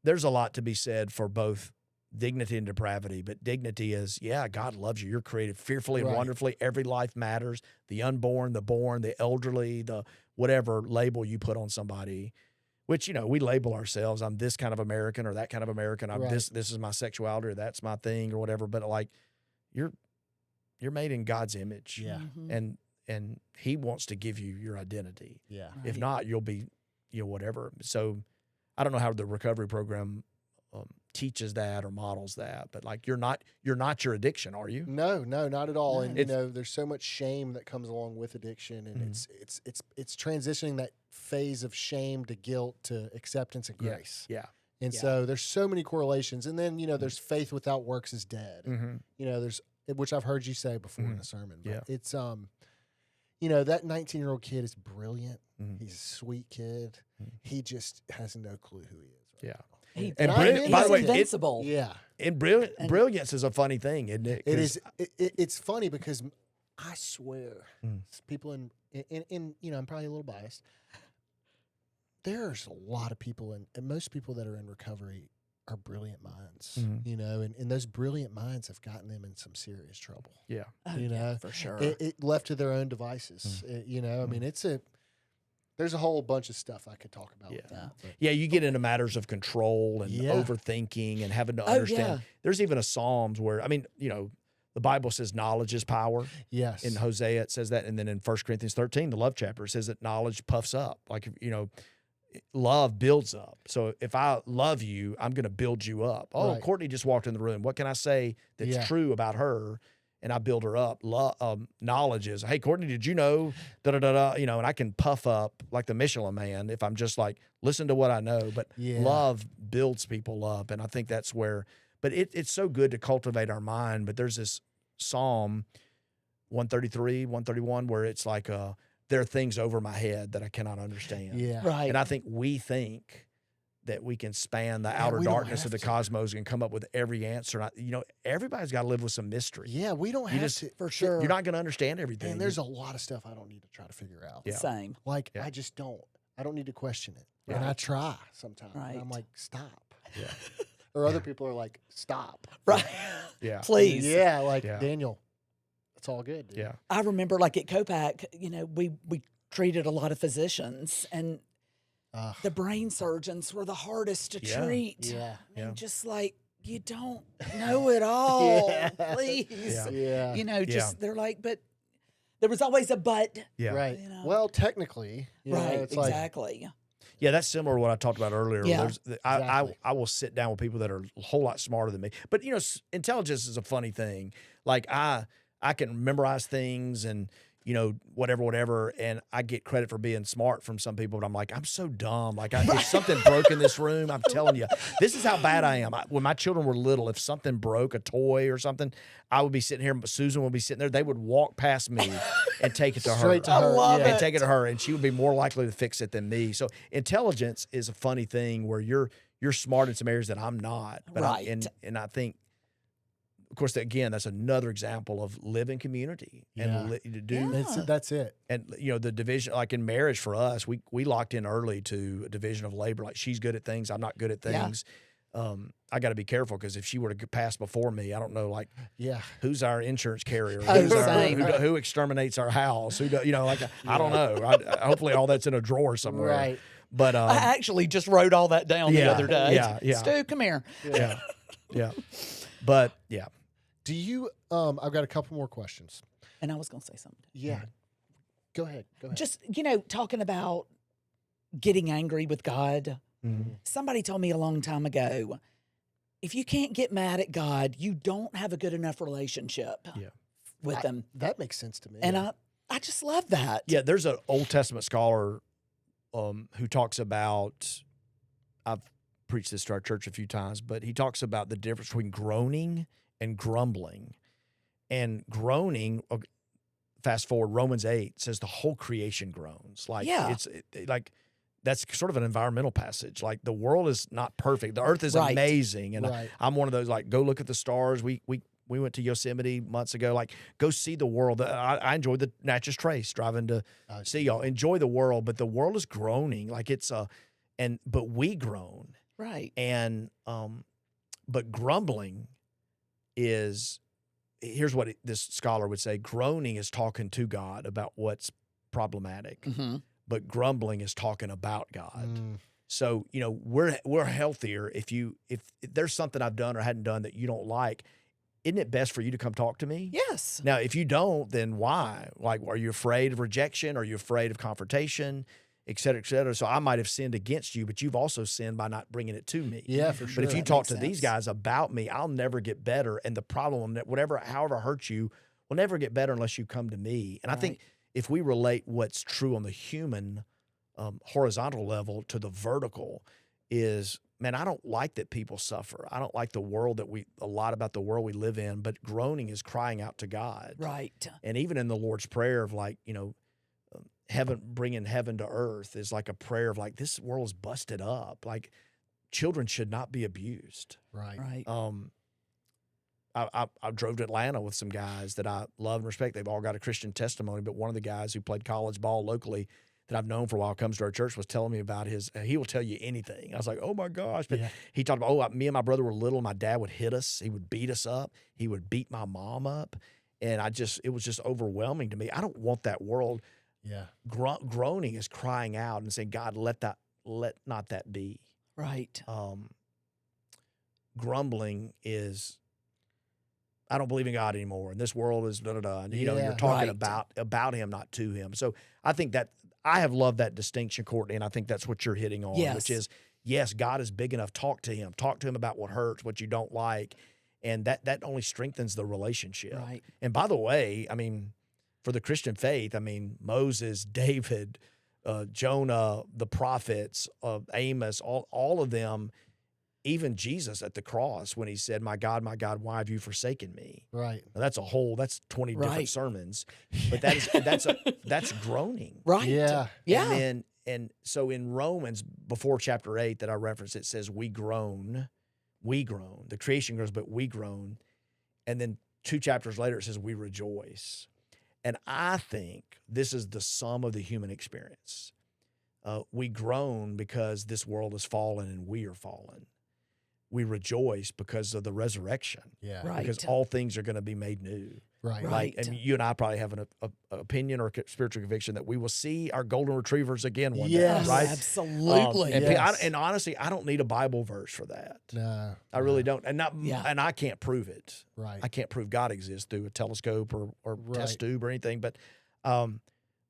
there's a lot to be said for both dignity and depravity, but dignity is, God loves you. You're created fearfully and wonderfully. Every life matters. The unborn, the born, the elderly, the whatever label you put on somebody, which, we label ourselves. I'm this kind of American or that kind of American. I'm this is my sexuality or that's my thing or whatever. But like, you're made in God's image. Yeah. And he wants to give you your identity. Yeah. If not, you'll be, whatever. So I don't know how the recovery program teaches that or models that, but like, you're not your addiction, are you? No, not at all. And there's so much shame that comes along with addiction, and it's transitioning that phase of shame to guilt to acceptance and grace. Yeah. And so there's so many correlations. And then, there's faith without works is dead. There's, which I've heard you say before in a sermon, but it's, that 19-year-old kid is brilliant. He's a sweet kid. He just has no clue who he is. Right now. By the way, invincible. And brilliance is a funny thing, isn't it? It is. It's funny because I swear, people in I'm probably a little biased. There's a lot of people, and most people that are in recovery are brilliant minds, and those brilliant minds have gotten them in some serious trouble. Yeah. For sure. It left to their own devices. I mean, there's a whole bunch of stuff I could talk about with that. Yeah, you get into matters of control and overthinking and having to understand. There's even a Psalms where, the Bible says knowledge is power. Yes. In Hosea, it says that. And then in 1 Corinthians 13, the love chapter, it says that knowledge puffs up. Like, love builds up. So if I love you, I'm going to build you up. Oh, Courtney just walked in the room. What can I say that's true about her? And I build her up. Knowledge is, hey, Courtney, did you know? And I can puff up like the Michelin Man if I'm just like, listen to what I know. But love builds people up. And I think that's where, but it's so good to cultivate our mind. But there's this Psalm 133, 131, where it's like, there are things over my head that I cannot understand. Yeah. Right. And I think we think that we can span the outer darkness of the cosmos and come up with every answer. Everybody's got to live with some mystery. Yeah, we don't have to. For sure. You're not going to understand everything. And there's a lot of stuff I don't need to try to figure out. Yeah. Same. Like, I just don't. I don't need to question it. Right. And I try sometimes. Right. And I'm like, stop. Yeah. Or other people are like, stop. Right. Yeah. Please. Yeah, Daniel, it's all good, dude. Yeah. I remember, like, at Copac, we treated a lot of physicians, and the brain surgeons were the hardest to treat. Yeah. I mean, just like, you don't know it all. Please. Yeah. They're like, but there was always a but. Yeah. Right. You know. Well, technically. Right. It's exactly. Yeah, that's similar to what I talked about earlier. Yeah. Exactly. I will sit down with people that are a whole lot smarter than me. But intelligence is a funny thing. Like I can memorize things and whatever, and I get credit for being smart from some people. But I'm like, I'm so dumb. Like if something broke in this room, I'm telling you, this is how bad I am. When my children were little, if something broke, a toy or something, I would be sitting here, but Susan would be sitting there. They would walk past me and take it to Straight to her. her. I love yeah. And take it to her, and she would be more likely to fix it than me. So intelligence is a funny thing where you're smart in some areas that I'm not. But Right. and I think, of course, again, that's another example of live in community and to do. Yeah. That's it. And the division, like in marriage for us, we locked in early to a division of labor. Like she's good at things, I'm not good at Yeah. things. I got to be careful because if she were to pass before me, I don't know, like Yeah. who's our insurance carrier, Oh, who's our, same. who exterminates our house, who do, like I don't know. Hopefully, all that's in a drawer somewhere. Right. But I actually just wrote all that down the yeah, other day. yeah. Stu, come here. yeah. But yeah, Do you? I've got a couple more questions. And I was going to say something. Yeah. Go ahead. Just, talking about getting angry with God. Mm-hmm. Somebody told me a long time ago, if you can't get mad at God, you don't have a good enough relationship with him. That makes sense to me. And I just love that. yeah. There's an Old Testament scholar who talks about. I've preached this to our church a few times, but he talks about the difference between groaning and grumbling. And groaning, fast forward, Romans 8 says the whole creation groans. Like Yeah. like that's sort of an environmental passage. Like the world is not perfect. The earth is Right. amazing. And Right. I'm one of those, like, go look at the stars. We went to Yosemite months ago. Like, go see the world. I enjoyed the Natchez Trace driving to see y'all. Enjoy the world, but the world is groaning. Like it's but we groan. Right. And but grumbling is, here's what this scholar would say: groaning is talking to God about what's problematic, Mm-hmm. but grumbling is talking about God. Mm, So we're healthier if there's something I've done or hadn't done that you don't like. Isn't it best for you to come talk to me? Yes. Now, if you don't, then why? Like, are you afraid of rejection? Are you afraid of confrontation? Et cetera, et cetera. So I might have sinned against you, but you've also sinned by not bringing it to me. yeah, for sure. But if you That talk makes to these sense. guys about me, I'll never get better. And the problem, however hurt you, will never get better unless you come to me. And I think if we relate what's true on the human horizontal level to the vertical is, man, I don't like that people suffer. I don't like a lot about the world we live in, but groaning is crying out to God. Right. And even in the Lord's Prayer of heaven, bringing heaven to earth is like a prayer of like, this world's busted up. Like children should not be abused. Right. Right. I drove to Atlanta with some guys that I love and respect. They've all got a Christian testimony, but one of the guys who played college ball locally that I've known for a while comes to our church was telling me about he will tell you anything. I was like, oh my gosh. But he talked about, me and my brother were little. My dad would hit us. He would beat us up. He would beat my mom up. And it was just overwhelming to me. I don't want that world. Yeah. Groaning is crying out and saying, God, let not that be. Right. Grumbling is, I don't believe in God anymore, and this world is da-da-da. And, you're Yeah. talking Right. about him, not to him. So I think that I have loved that distinction, Courtney, and I think that's what you're hitting on, Yes. which is, yes, God is big enough. Talk to him. Talk to him about what hurts, what you don't like, and that only strengthens the relationship. Right. And by the way, for the Christian faith, Moses, David, Jonah, the prophets, Amos, all of them, even Jesus at the cross when he said, my God, why have you forsaken me? Right. Now, that's 20 different Right. sermons, but that's groaning. Right. Yeah. Yeah. And so in Romans, before chapter 8 that I referenced, it says, we groan. The creation groans, but we groan. And then 2 chapters later, it says, we rejoice. And I think this is the sum of the human experience. We groan because this world is fallen and we are fallen. We rejoice because of the resurrection. Yeah. Right. Because all things are going to be made new. Right. Right. Like, you and I probably have an opinion or spiritual conviction that we will see our golden retrievers again one day, Yes. right? Absolutely. Yes. Honestly, I don't need a Bible verse for that. No. I really don't, and I can't prove it. Right. I can't prove God exists through a telescope or Right. test tube or anything. But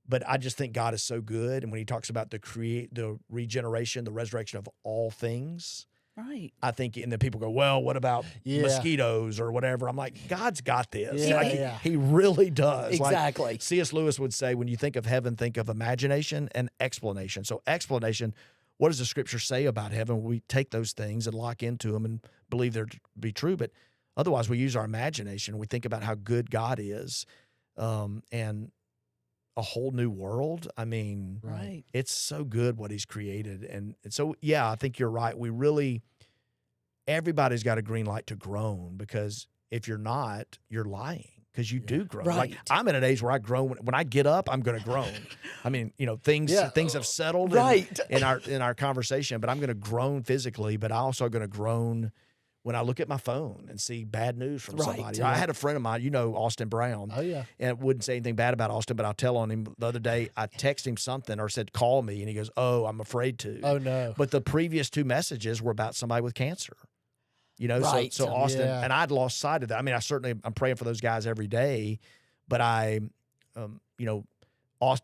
But I just think God is so good. And when he talks about the regeneration, the resurrection of all things, Right. I think, and then people go, well, what about mosquitoes or whatever? I'm like, God's got this. Yeah, Like, he really does. Exactly. Like C.S. Lewis would say, when you think of heaven, think of imagination and explanation. So explanation, what does the scripture say about heaven? We take those things and lock into them and believe they're to be true. But otherwise, we use our imagination. We think about how good God is, and a whole new world. I mean, Right. it's so good what he's created. And so, yeah, I think you're right. Everybody's got a green light to groan, because if you're not, you're lying, because you do groan. Right. Like, I'm at an age where I groan. When I get up, I'm going to groan. I mean, things have settled in our conversation, but I'm going to groan physically, but I'm also going to groan when I look at my phone and see bad news from somebody. I had a friend of mine, Austin Brown. Oh, yeah. And wouldn't say anything bad about Austin, but I'll tell on him the other day. I text him something or said, call me. And he goes, oh, I'm afraid to. Oh, no. But the previous 2 messages were about somebody with cancer. Right. So Austin, and I'd lost sight of that. I mean, I'm praying for those guys every day, but Austin,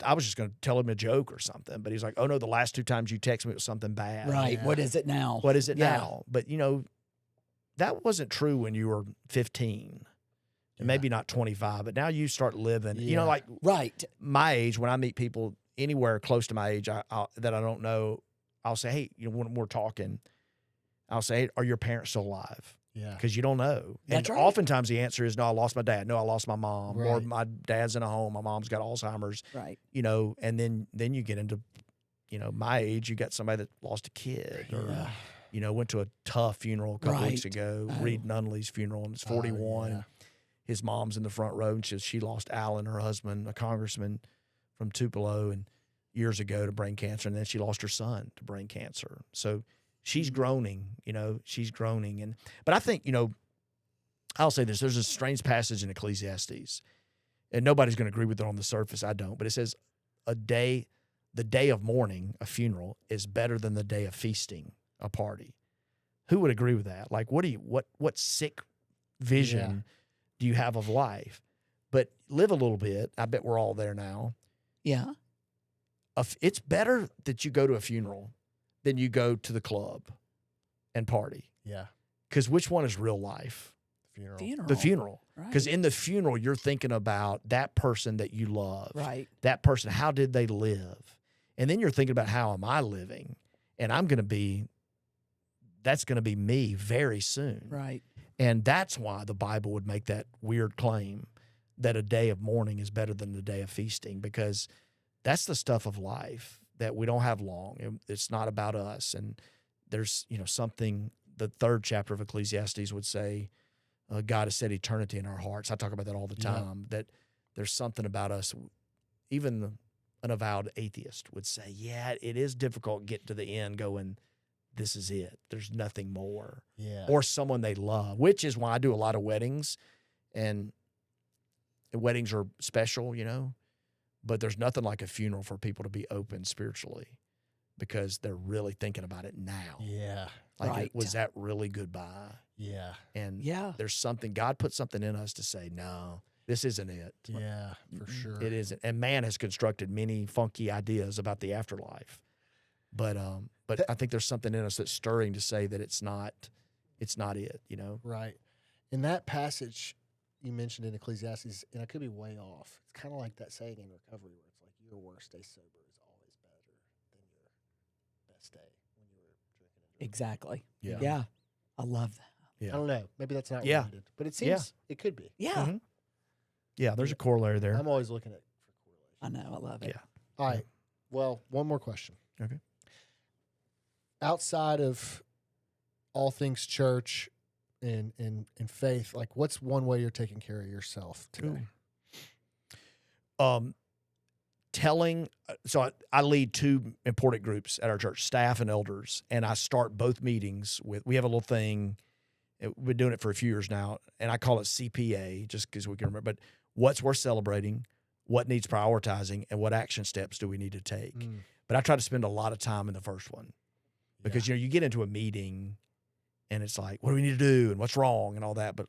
I was just going to tell him a joke or something, but he's like, oh no, the last 2 times you text me, it was something bad. Right. Yeah. What is it now? What is it now? But that wasn't true when you were 15 and maybe not 25, but now you start living, like Right. my age, when I meet people anywhere close to my age that I don't know, I'll say, hey, when we're talking, I'll say, hey, are your parents still alive? Yeah. Because you don't know. That's And right. oftentimes the answer is, no, I lost my dad. No, I lost my mom. Or Right. my dad's in a home. My mom's got Alzheimer's. Right. And then you get into, my age, you got somebody that lost a kid or, went to a tough funeral a couple weeks Right. ago, Reed Nunley's funeral, and it's 41. yeah. And his mom's in the front row, and she lost Alan, her husband, a congressman from Tupelo, and years ago to brain cancer. And then she lost her son to brain cancer. So she's groaning, she's groaning. But I think, I'll say this, there's a strange passage in Ecclesiastes, and nobody's going to agree with it on the surface. I don't, but it says the day of mourning, a funeral, is better than the day of feasting, a party. Who would agree with that? Like, what sick vision do you have of life? But live a little bit. I bet we're all there now. Yeah. It's better that you go to a funeral than you go to the club and party. Yeah. Because which one is real life? Funeral. The funeral. Right. Because in the funeral, you're thinking about that person that you love. Right. That person, how did they live? And then you're thinking about, how am I living? And that's going to be me very soon. Right. And that's why the Bible would make that weird claim that a day of mourning is better than the day of feasting, because that's the stuff of life that we don't have long. It's not about us. And there's, something, the 3rd chapter of Ecclesiastes would say, God has set eternity in our hearts. I talk about that all the time, that there's something about us. Even an avowed atheist would say, yeah, it is difficult getting to the end going, this is it. There's nothing more. Yeah. Or someone they love, which is why I do a lot of weddings, and weddings are special, but there's nothing like a funeral for people to be open spiritually, because they're really thinking about it now. Yeah. Like, Right. was that really goodbye? Yeah. And Yeah. there's something, God put something in us to say, no, this isn't it. Yeah, for sure. It isn't. And man has constructed many funky ideas about the afterlife. But I think there's something in us that's stirring to say that it's not it, Right. In that passage you mentioned in Ecclesiastes, and I could be way off, it's kind of like that saying in recovery where it's like, your worst day sober is always better than your best day when you were drinking and driving. Exactly. Yeah. Yeah. I love that. Yeah. I don't know. Maybe that's not Yeah. related, but it seems it could be. Yeah. Mhm. Yeah, there's a corollary there. I'm always looking at for correlation. I know. I love it. Yeah. All right. Well, one more question. Okay. Outside of all things church and faith, like, what's one way you're taking care of yourself today? Telling, so I lead 2 important groups at our church, staff and elders, and I start both meetings with, we have a little thing, we've been doing it for a few years now, and I call it CPA, just because we can remember, but what's worth celebrating, what needs prioritizing, and what action steps do we need to take? But I try to spend a lot of time in the first one, because, you get into a meeting, and it's like, what do we need to do, and what's wrong, and all that, but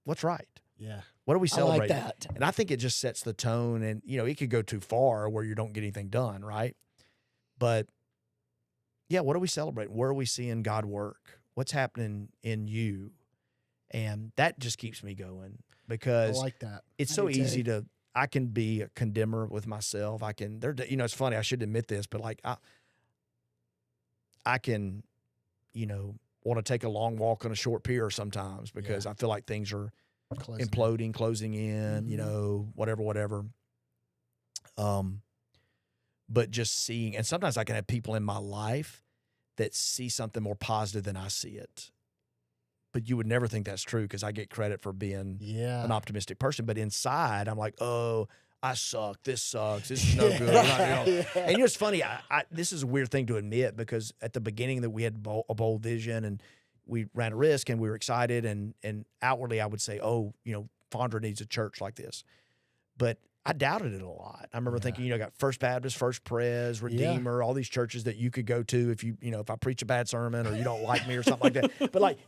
what's right? Yeah. What are we I like celebrating? that. And I think it just sets the tone, and it could go too far where you don't get anything done, right? But yeah, what are we celebrating? Where are we seeing God work? What's happening in you? And that just keeps me going I because like that. it's I so do too. easy I can be a condemner with myself. It's funny, I shouldn't admit this, but like I can, want to take a long walk on a short pier sometimes because I feel like things are imploding, closing in, whatever. But just seeing, and sometimes I can have people in my life that see something more positive than I see it. But you would never think that's true because I get credit for being an optimistic person. But inside, I'm like, oh, I suck. This sucks. This is no good. And it's funny. This is a weird thing to admit because at the beginning that we had a bold vision and we ran a risk and we were excited and outwardly I would say, oh, Fondren needs a church like this. But I doubted it a lot. I remember thinking, I got First Baptist, First Pres, Redeemer, all these churches that you could go to if if I preach a bad sermon or you don't like me or something like that. But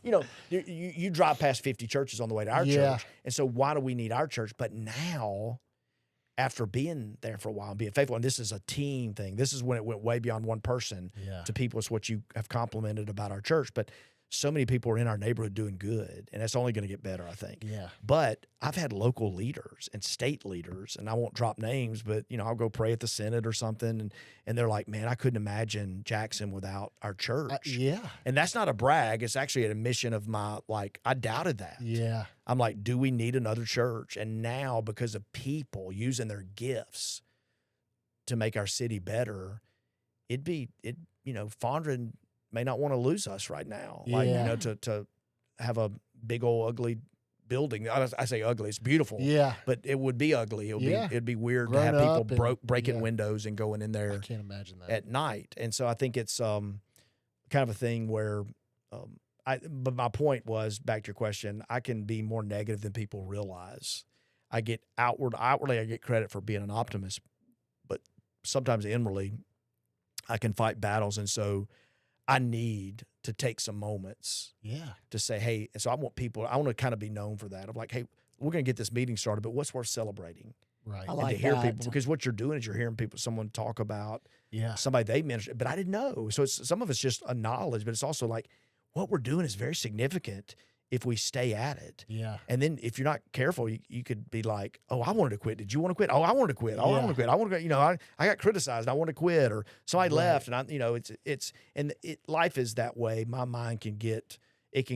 you drive past 50 churches on the way to our church. And so why do we need our church? But now, after being there for a while and being faithful, and this is a team thing. This is when it went way beyond one person to people. It's what you have complimented about our church. But so many people are in our neighborhood doing good, and that's only going to get better, I think. Yeah. But I've had local leaders and state leaders, and I won't drop names, but I'll go pray at the Senate or something, and they're like, "Man, I couldn't imagine Jackson without our church." And that's not a brag; it's actually an admission of I doubted that. Yeah. I'm like, do we need another church? And now, because of people using their gifts to make our city better, Fondren may not want to lose us right now. To have a big old ugly building. I say ugly, it's beautiful. Yeah. But it would be ugly. It'd be weird to have people breaking windows and going in there. I can't imagine that. At night. And so I think it's kind of a thing where but my point was, back to your question, I can be more negative than people realize. I get outwardly I get credit for being an optimist, but sometimes inwardly I can fight battles. And so I need to take some moments to say, hey, and so I want to kind of be known for that. Of like, hey, we're going to get this meeting started, but what's worth celebrating? Right. I And like to hear that. people, because what you're doing is you're hearing someone talk about somebody they mentioned, but I didn't know. So some of it's just a knowledge, but it's also like what we're doing is very significant if we stay at it. Yeah. And then if you're not careful, you could be like, oh, I wanted to quit. Did you want to quit? Oh, I wanted to quit. Oh, I want to quit. I want to quit. I got criticized. I want to quit, or somebody left. And life is that way. My mind can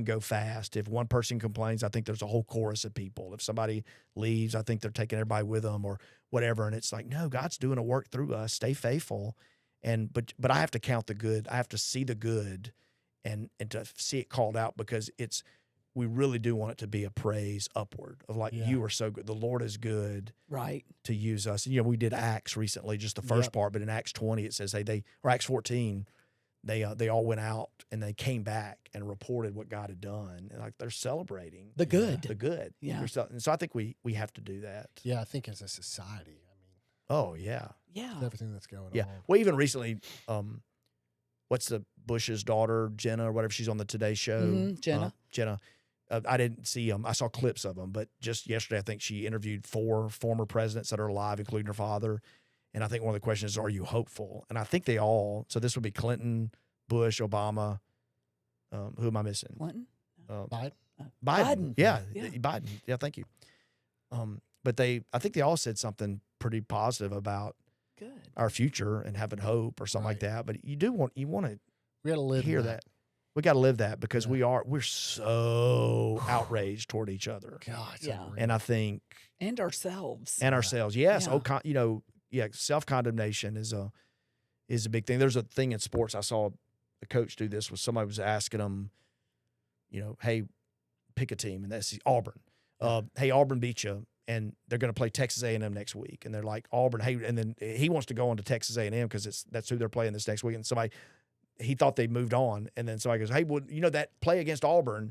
go fast. If one person complains, I think there's a whole chorus of people. If somebody leaves, I think they're taking everybody with them or whatever. And it's like, no, God's doing a work through us. Stay faithful. But I have to count the good. I have to see the good and to see it called out, because we really do want it to be a praise upward of like, you are so good. The Lord is good, Right. to use us. And, we did Acts recently, just the first part, but in Acts 20, it says, or Acts 14, they all went out and they came back and reported what God had done. And they're celebrating The good. the good. Yeah. And so I think we have to do that. Yeah, I think as a society, Oh yeah. Yeah. with everything that's going Yeah. on. Well, even recently, what's the Bush's daughter, Jenna, or whatever, she's on the Today Show. Jenna. Jenna. I didn't see them. I saw clips of them, but just yesterday, I think she interviewed 4 former presidents that are alive, including her father. And I think one of the questions is, are you hopeful? And I think they all, so this would be Clinton, Bush, Obama. Who am I missing? Clinton. Biden? Biden. Yeah, Yeah. Biden. Yeah, thank you. But I think they all said something pretty positive about Good. our future and having hope or something like that. But you want to We got to live hear that. We got to live that, because Yeah. we're so outraged toward each other. God, it's Yeah. unreal. And I think, And ourselves. and ourselves. Yes. Yeah. Self-condemnation is a big thing. There's a thing in sports. I saw a coach do this with somebody was asking him, hey, pick a team, and that's Auburn. Hey, Auburn beat you, and they're going to play Texas A&M next week. And they're like, Auburn, hey, and then he wants to go on to Texas A&M because that's who they're playing this next week. And he thought they moved on. And then somebody goes, hey, well, that play against Auburn.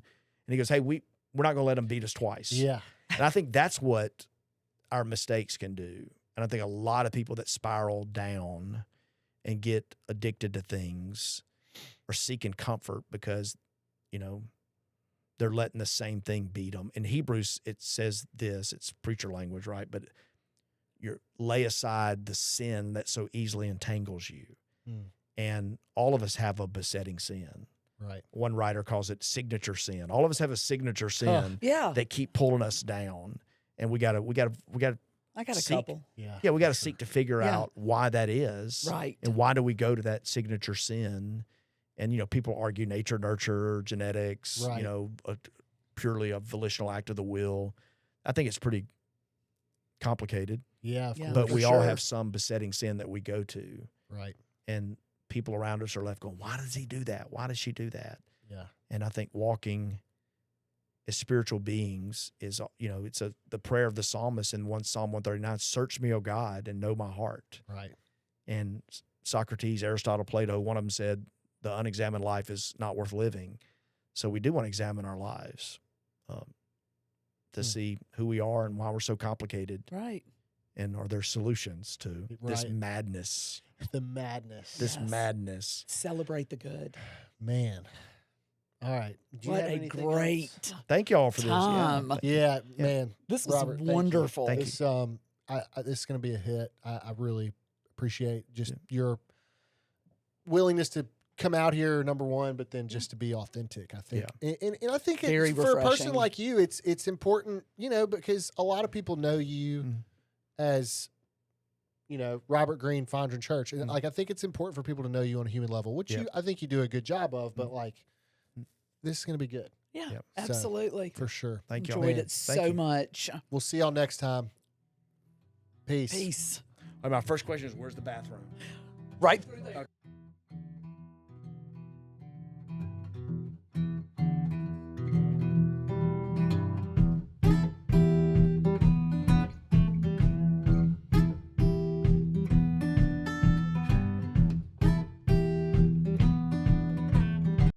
And he goes, hey, we're not going to let them beat us twice. Yeah. And I think that's what our mistakes can do. And I think a lot of people that spiral down and get addicted to things are seeking comfort because, they're letting the same thing beat them. In Hebrews, it says this, it's preacher language, right? But you lay aside the sin that so easily entangles you. And all of us have a besetting sin. Right. One writer calls it signature sin. All of us have a signature sin that keep pulling us down. And we gotta I got a seek, couple. Yeah, we gotta seek to figure out why that is. Right. And why do we go to that signature sin? And, you know, people argue nature, nurture, genetics, Right. you know, purely a volitional act of the will. I think it's pretty complicated. Yeah, of course. But For we all sure. have some besetting sin that we go to. Right. And people around us are left going, why does he do that? Why does she do that? Yeah. And I think walking as spiritual beings is, you know, it's the prayer of the psalmist in Psalm 139, search me, O God, and know my heart. Right. And Socrates, Aristotle, Plato, one of them said, the unexamined life is not worth living. So we do want to examine our lives to see who we are and why we're so complicated. Right. And are there solutions to this madness? The madness. This madness. Celebrate the good. Man. All right. Do you What have a anything great else? Thank y'all for time. this. Yeah, man. This was Robert, thank you. wonderful. Thank you. This, this is going to be a hit. I really appreciate just your willingness to come out here, number one, but then just to be authentic, I think. And I think Very for a person refreshing. like you, it's important, you know, because a lot of people know you as, you know, Robert Green, Fondren Church. And like, I think it's important for people to know you on a human level, which I think you do a good job of, but like, this is going to to be good. Yeah, Yep. So, absolutely. for sure. Thank y'all. Enjoyed Man, it thank so you. much. We'll see y'all next time. Peace. Peace. All right, my first question is, where's the bathroom? Right through there.